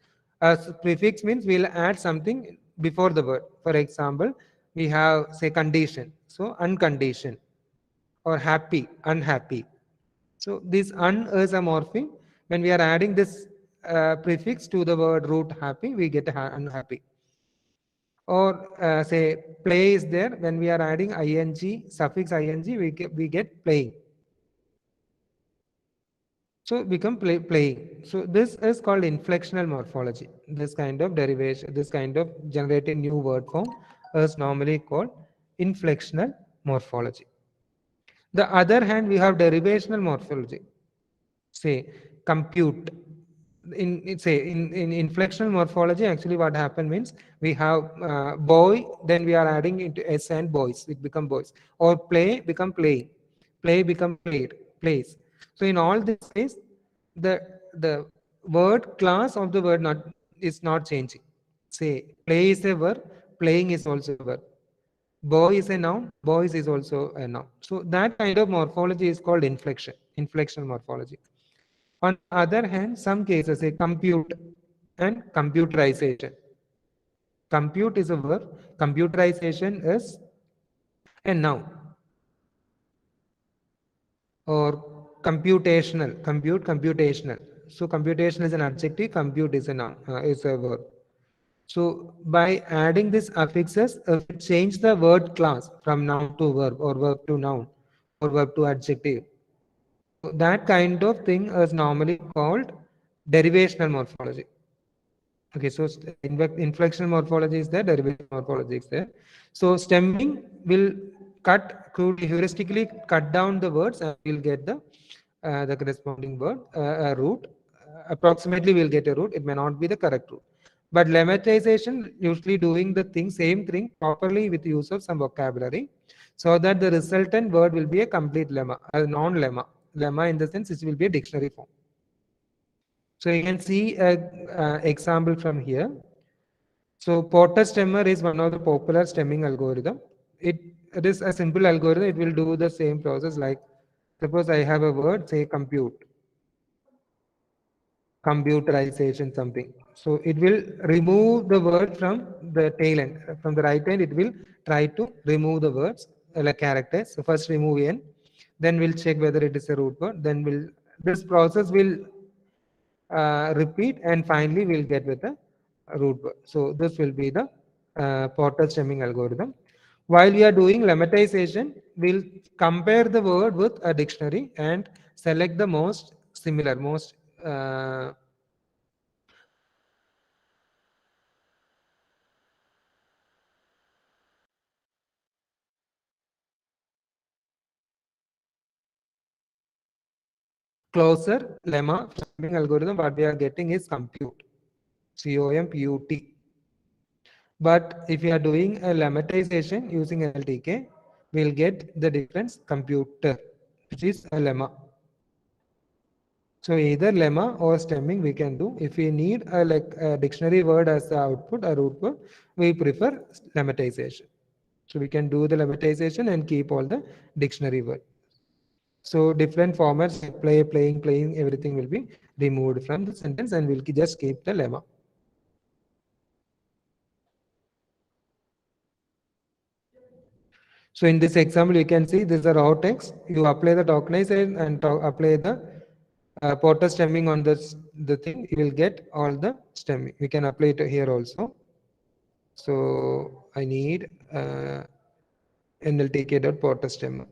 Prefix means we'll add something before the word. For example, we have, say, condition. So unconditioned, or happy, unhappy. So this un is a morpheme. When we are adding this prefix to the word root happy, we get unhappy. or say play is there. When we are adding ing, suffix ing, we get playing. So become playing. So this is called inflectional morphology. This kind of derivation, this kind of generating new word form is normally called inflectional morphology. The other hand, we have derivational morphology. Say compute. In inflectional morphology, actually what happened means we have boy, then we are adding into s and boys, it become boys, or play become playing, play become played, plays. So in all this case, the word class of the word not is not changing. Say play is a verb, playing is also a verb. Boy is a noun, boys is also a noun. So that kind of morphology is called inflection, inflectional morphology. On the other hand, some cases say compute and computerization. Compute is a verb, computerization is a noun, or computational, computational. So computation is an adjective, compute is a noun, is a verb. So by adding these affixes, if it change the word class from noun to verb, or verb to noun, or verb to adjective, so that kind of thing is normally called derivational morphology. Okay, so inflectional morphology is there, derivation morphology is there. So stemming will could heuristically cut down the words, and we'll get the corresponding word, root. Approximately we'll get a root. It may not be the correct root. But lemmatization usually doing the same thing properly with use of some vocabulary, so that the resultant word will be a complete lemma, a non-lemma. Lemma in the sense it will be a dictionary form. So you can see a example from here. So Porter stemmer is one of the popular stemming algorithm. It is a simple algorithm. It will do the same process. Like suppose I have a word, say compute, computerization something. So it will remove the word from the tail end. From the right end, it will try to remove the words like characters. So first remove n, then we'll check whether it is a root word. Then this process will repeat, and finally we'll get with the root word. So this will be the Porter stemming algorithm. While we are doing lemmatization, we'll compare the word with a dictionary and select the most similar, most closer lemma stemming algorithm. What we are getting is compute, COMPUT. But if you are doing a lemmatization using LTK, we'll get the difference computer, which is a lemma. So either lemma or stemming we can do. If we need a dictionary word as the output, a root word, we prefer lemmatization. So we can do the lemmatization and keep all the dictionary word. So different formats like play, playing, playing, everything will be removed from the sentence, and we'll just keep the lemma. So in this example, you can see this is a raw text. You apply the tokenization and apply the Porter stemming on the thing. You will get all the stemming. We can apply it here also. So I need nltk.Porter stemmer.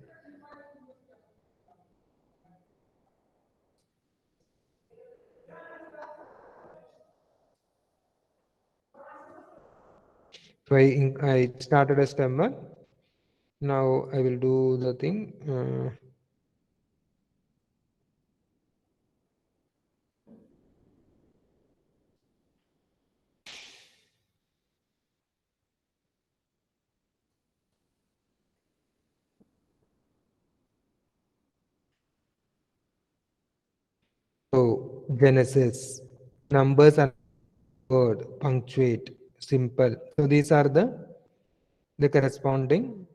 So I started a stemmer. Now I will do the thing. So Genesis, numbers and word, punctuate, simple. So these are the corresponding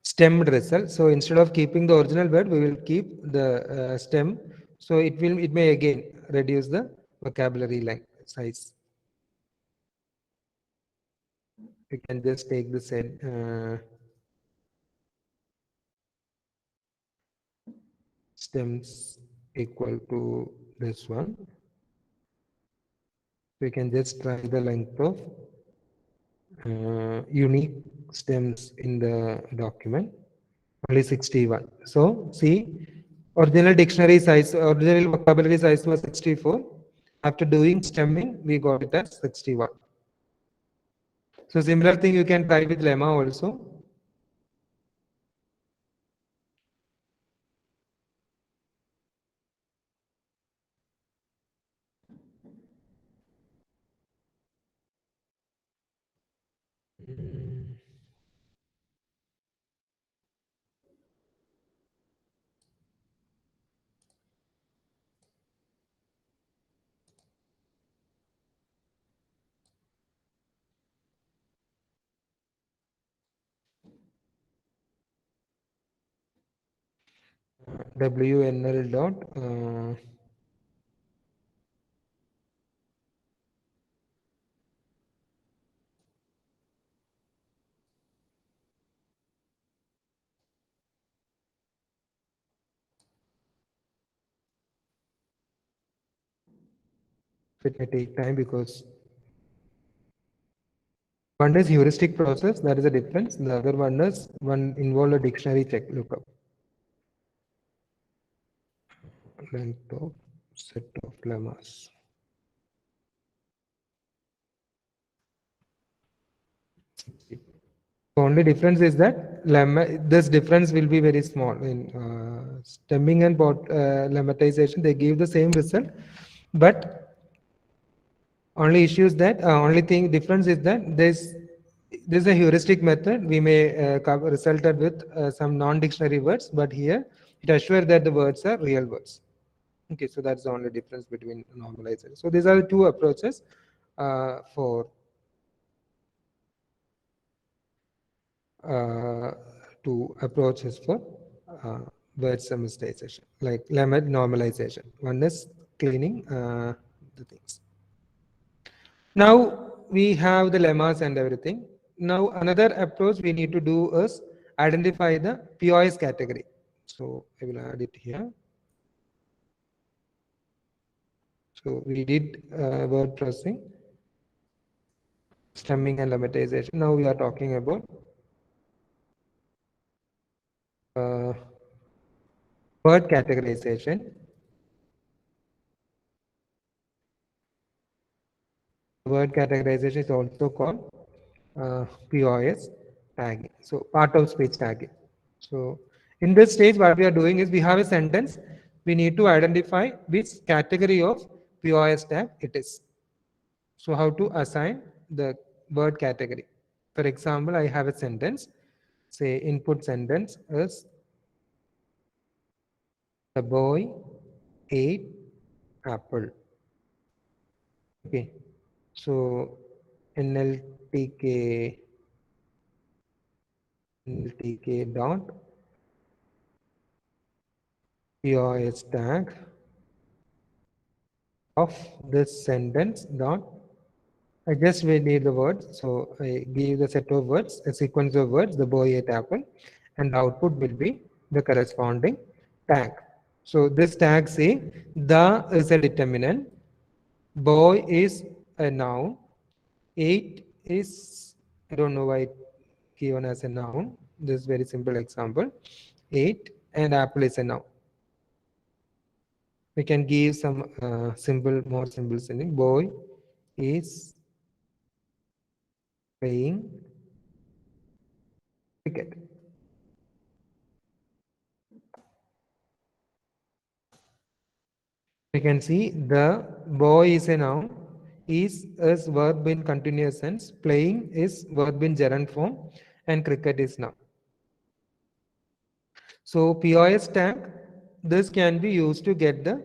stemmed result. So instead of keeping the original word, we will keep the stem. So it may again reduce the vocabulary length size. You can just take the same stems equal to this one. We can just try the length of unique stems in the document, only 61. So see, original dictionary size, original vocabulary size was 64. After doing stemming, we got it as 61. So similar thing you can try with lemma also. WNL dot it may take time because one is heuristic process, that is a difference. The other one is one involve a dictionary check lookup. Length of set of lemmas. The only difference is that lemma, this difference will be very small. In stemming and lemmatization, they give the same result, but only issues that only thing difference is that this is a heuristic method. We may resulted with some non-dictionary words, but here it assures that the words are real words. Okay, so that's the only difference between normalization. So these are the two approaches for uh, two approaches for uh, word summarization, like lemma normalization. One is cleaning the things. Now we have the lemmas and everything. Now another approach we need to do is identify the POS category. So I will add it here. So we did word processing, stemming and lemmatization. Now we are talking about uh, word categorization. Word categorization is also called POS tagging. So part of speech tagging. So in this stage, what we are doing is we have a sentence. We need to identify which category of POS tag it is. So how to assign the word category. For example, I have a sentence. Say input sentence is the boy ate apple. Okay. So NLTK dot POS tag of this sentence dot I just will need the words. So I give the set of words, a sequence of words, the boy ate apple, and the output will be the corresponding tag. So this tag say the is a determinant, boy is a noun, ate is I don't know why given as a noun. This is very simple example. Ate and apple is a noun. We can give some more simple sentence. Boy is playing cricket. We can see the boy is a noun, is verb in continuous sense, playing is verb in gerund form, and cricket is noun. So POS tag, this can be used to get the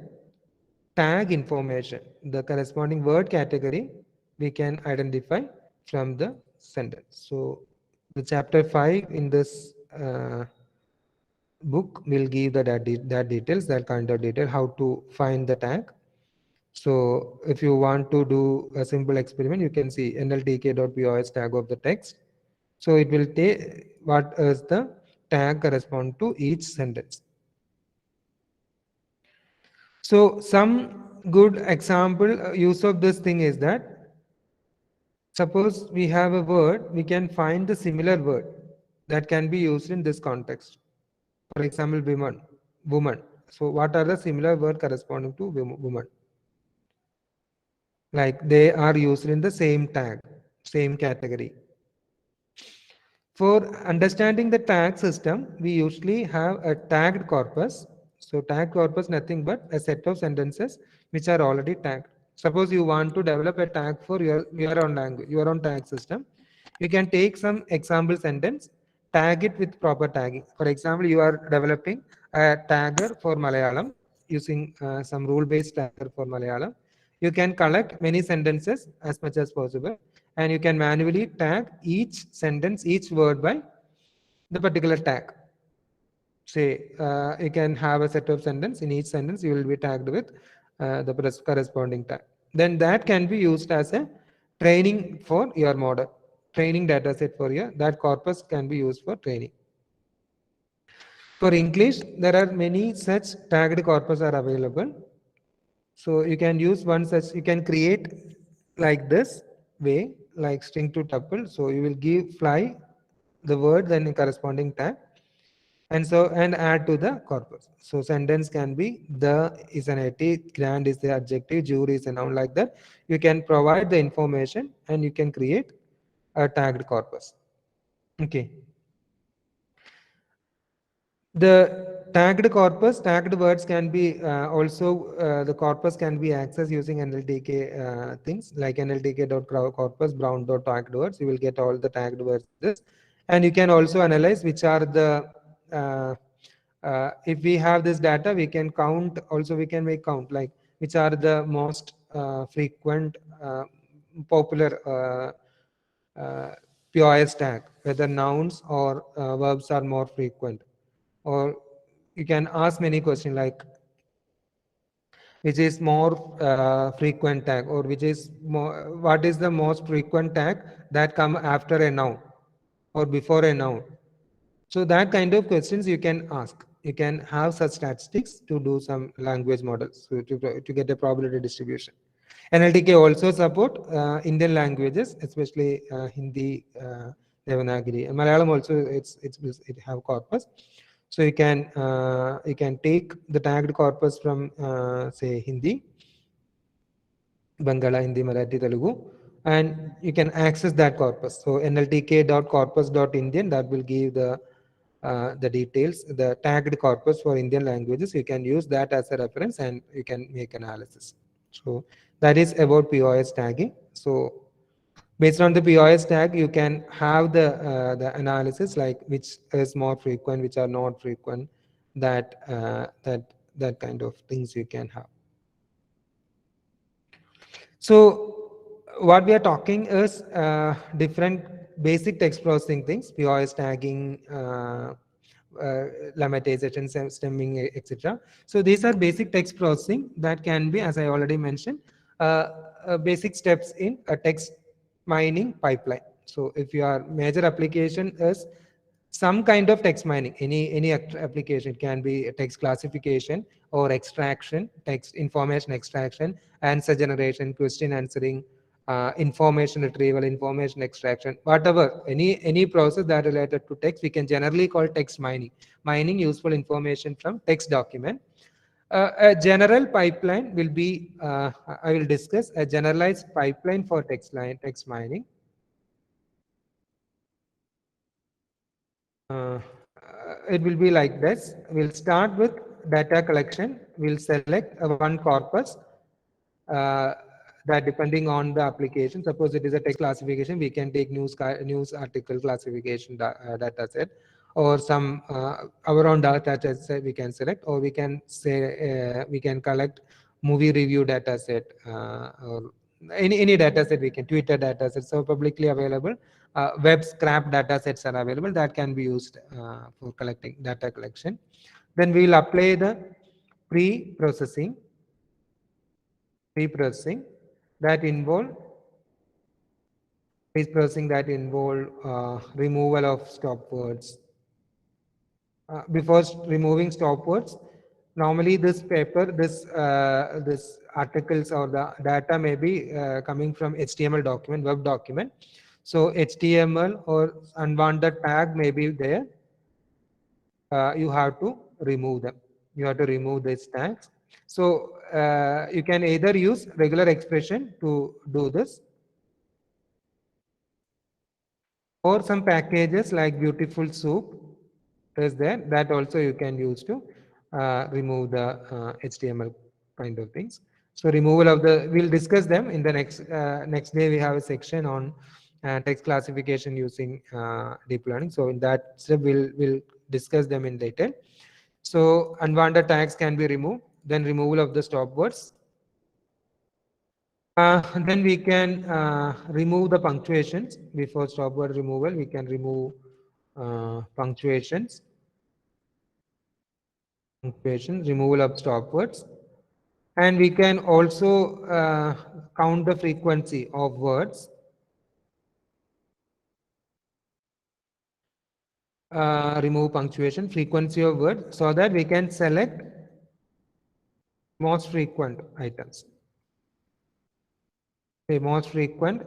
tag information, the corresponding word category we can identify from the sentence. So the chapter 5 in this book will give that details, that kind of detail, how to find the tag. So if you want to do a simple experiment, you can see nltk.pos tag of the text. So it will take what is the tag correspond to each sentence. So some good example use of this thing is that Suppose we have a word, we can find the similar word that can be used in this context. For example, woman. So what are the similar word corresponding to woman? Like they are used in the same tag, same category. For understanding the tag system, we usually have a tagged corpus. So tagged corpus nothing but a set of sentences which are already tagged. Suppose you want to develop a tag for your own language, your own tag system. You can take some example sentence, tag it with proper tagging. For example, you are developing a tagger for Malayalam using some rule-based tagger for Malayalam. You can collect many sentences as much as possible, and you can manually tag each sentence, each word by the particular tag. Say, you can have a set of sentence. In each sentence, you will be tagged with the corresponding tag. Then that can be used as a training for your model. Training data set for your, that corpus can be used for training. For English, there are many such tagged corpus are available. So you can use one such, you can create like this way, like string to tuple. So you will give fly the word, then a corresponding tag, and so and add to the corpus. So sentence can be the is an adjective, grand is the adjective, jury is a noun, like that. You can provide the information and you can create a tagged corpus. Okay. The tagged words can be also, the corpus can be accessed using NLTK things like NLTK.corpus brown.tagged words. You will get all the tagged words in this. And you can also analyze which are the, if we have this data, we can count, also we can make count, like which are the most frequent, popular POS tag, whether nouns or verbs are more frequent. Or you can ask many questions like which is more frequent tag, or which is more, what is the most frequent tag that come after a noun or before a noun. So that kind of questions you can ask. You can have such statistics to do some language models, so to get a probability distribution. NLTK also support Indian languages, especially Hindi, Devanagari, and Malayalam also. It have corpus, so you can take the tagged corpus from say Hindi, Bangala, Hindi, Marathi, Telugu, and you can access that corpus. So nltk.corpus.indian, that will give the details, the tagged corpus for Indian languages. You can use that as a reference and you can make analysis. So that is about POS tagging. So based on the POS tag, you can have the analysis like which is more frequent, which are not frequent, that kind of things you can have. So what we are talking is different basic text processing things, POS tagging, lemmatization, stemming, etc. So these are basic text processing that can be, as I already mentioned, basic steps in a text mining pipeline. So if your major application is some kind of text mining, any application, can be text classification or extraction, text information extraction, answer generation, question answering, information retrieval, information extraction, whatever, any process that related to text, we can generally call text mining. Mining useful information from text document. A general pipeline will be, I will discuss a generalized pipeline for text mining. It will be like this. We'll start with data collection. We'll select one corpus uh, that depending on the application. Suppose it is a text classification, we can take news article classification data set, or some our own data set we can select, or we can say we can collect movie review data set, or any data set we can, Twitter data sets, so publicly available. Web scrap data sets are available that can be used for collecting data collection. Then we will apply the pre-processing pre-processing that involve pre-processing that involve removal of stop words. Before removing stop words, Normally, this paper, this articles or the data may be coming from HTML document, web document. So HTML or unwanted tag may be there. You have to remove them. You have to remove these tags. So you can either use regular expression to do this, or some packages like Beautiful Soup is there, that also you can use to remove the HTML kind of things. So removal of the, we'll discuss them in the next day. We have a section on text classification using deep learning. So in that step, we'll discuss them in detail. So unwanted tags can be removed. Then removal of the stop words. Then we can remove the punctuations before stop word removal. We can remove punctuations, removal of stop words, and we can also count the frequency of words. Remove punctuation, frequency of words, so that we can select most frequent items. Okay, most frequent.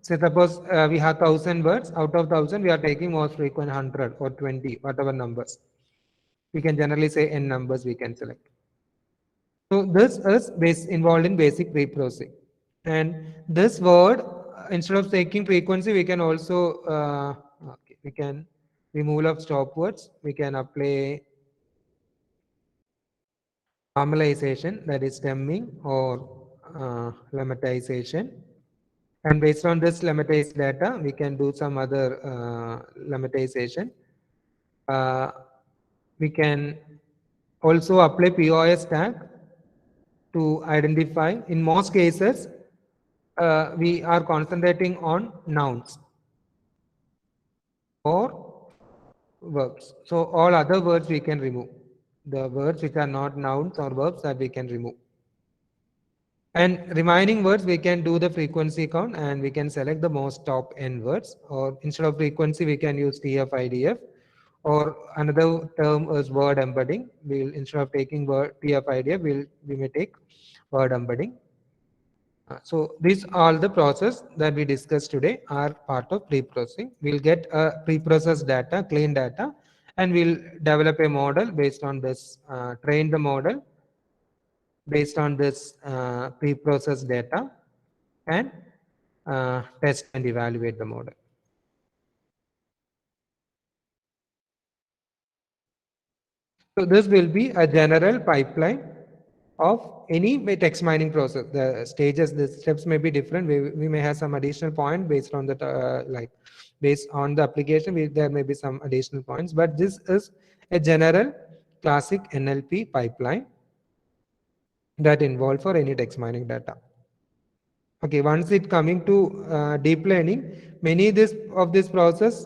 So suppose we have 1,000 words. Out of 1,000, we are taking most frequent 100 or 20, whatever numbers. We can generally say n numbers we can select. So this is involved in basic pre-processing. And this word, instead of taking frequency, we can also okay, we can removal of stop words. We can apply normalization, that is stemming, or lemmatization. And based on this lemmatized data, we can do some other lemmatization. We can also apply POS tag to identify. In most cases, we are concentrating on nouns or verbs. So all other words we can remove. The words which are not nouns or verbs that we can remove. And remaining words, we can do the frequency count and we can select the most top n words. Or instead of frequency, we can use TF-IDF. Or another term is word embedding. We'll, instead of taking word TF-IDF, we may take word embedding. So these all the process that we discussed today are part of pre-processing. We'll get a pre-processed data, clean data, and we'll develop a model based on this, train the model based on this pre-processed data, and test and evaluate the model. So this will be a general pipeline of any text mining process. The stages, the steps may be different. We may have some additional point based on the like based on the application. There may be some additional points, but this is a general classic NLP pipeline that involved for any text mining data. Okay, once it coming to deep learning, many of this process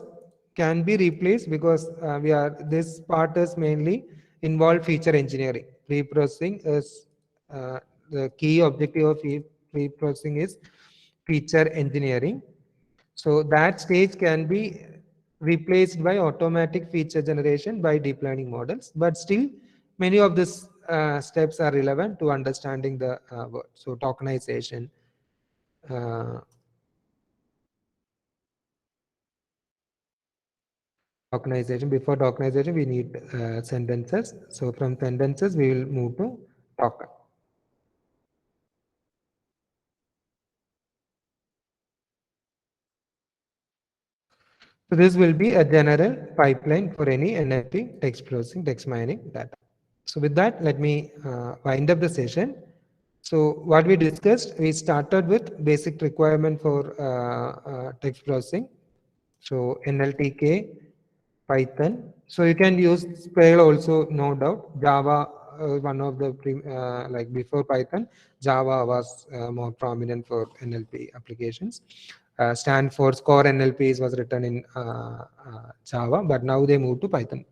can be replaced because this part is mainly involved feature engineering. Pre-processing is the key objective of pre-processing is feature engineering. So that stage can be replaced by automatic feature generation by deep learning models, but still many of these steps are relevant to understanding the word. So tokenization, uh, tokenization. Before tokenization, we need sentences. So from sentences, we will move to token. So this will be a general pipeline for any NLP text processing, text mining data. So with that, let me wind up the session. So what we discussed, we started with basic requirement for text processing. So NLTK, Python. So you can use Perl also, no doubt. Java, one of the like before Python, Java was more prominent for NLP applications. Stanford's core NLPs was written in Java, but now they moved to Python.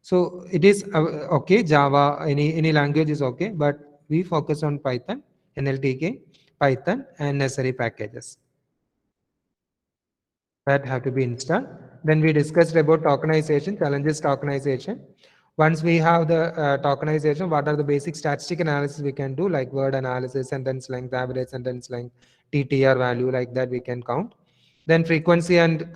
So it is okay. Java, any language is okay, but we focus on Python, NLTK, Python, and necessary packages that have to be installed. Then we discussed about tokenization, challenges tokenization. Once we have the tokenization, what are the basic statistic analysis we can do, like word analysis, sentence length, average sentence length, TTR value, like that we can count. Then frequency and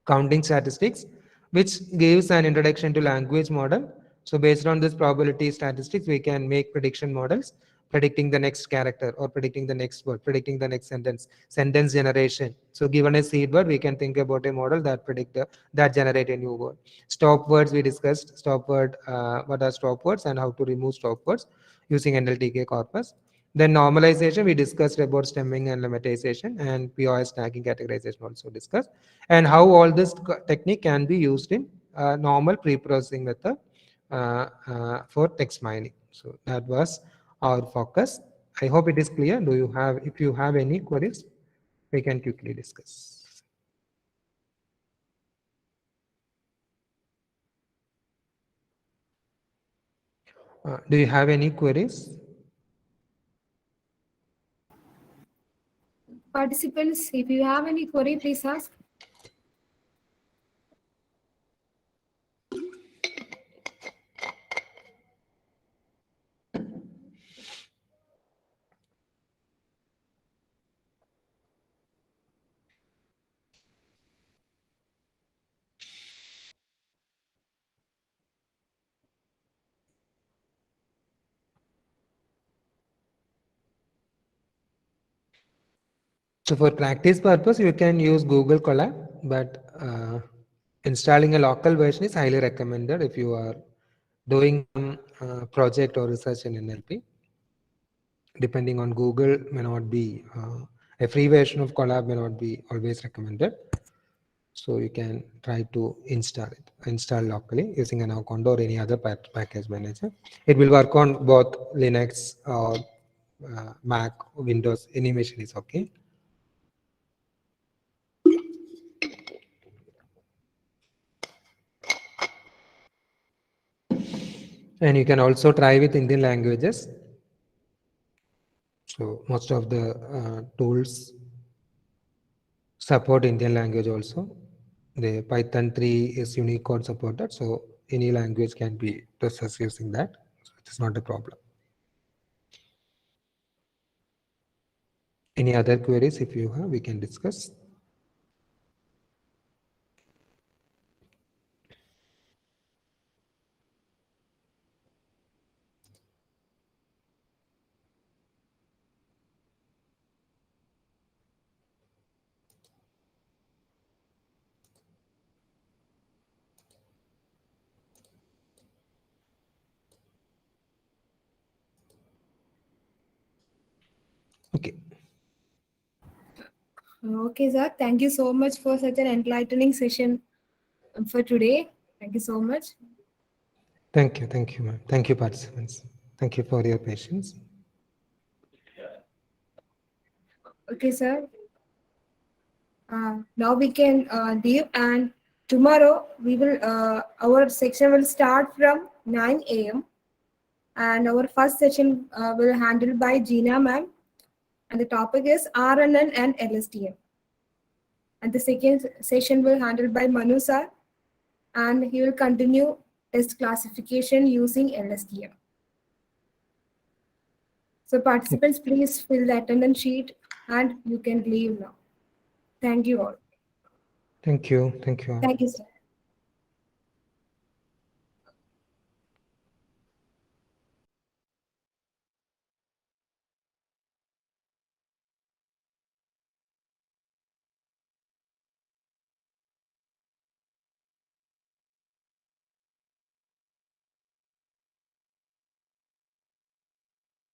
counting statistics, which gives an introduction to language model. So based on this probability statistics, we can make prediction models, predicting the next character or predicting the next word, predicting the next sentence generation. So given a seed word, we can think about a model that that generate a new word. Stop words, we discussed stop word, what are stop words and how to remove stop words using NLTK corpus. Then normalization, we discussed about stemming and lemmatization, and POS tagging categorization also discussed, and how all this technique can be used in normal pre-processing method for text mining. So that was our focus. I hope it is clear. If you have any queries, we can quickly discuss. Do you have any queries? Participants, if you have any query, please ask. So for practice purpose, you can use Google Colab, but installing a local version is highly recommended if you are doing some project or research in NLP. Depending on Google, may not be a free version of Colab may not be always recommended. So you can try to install locally using an account or any other package manager. It will work on both Linux or Mac, Windows, any machine is okay. And you can also try with Indian languages. So most of the tools support Indian language also. The Python 3 is Unicode supported, so any language can be processed using that. So it is not a problem. Any other queries if you have, we can discuss. Okay. Okay, sir. Thank you so much for such an enlightening session for today. Thank you so much. Thank you, ma'am. Thank you, participants. Thank you for your patience. Okay, sir. Now we can leave, and tomorrow we will our section will start from 9 a.m. and our first session will handled by Gina ma'am, and the topic is RNN and LSTM. And the second session will handled by Manu sir, and he will continue test classification using LSTM. So participants, please fill the attendance sheet and you can leave now. Thank you all. Thank you. Thank you all. Thank you, sir.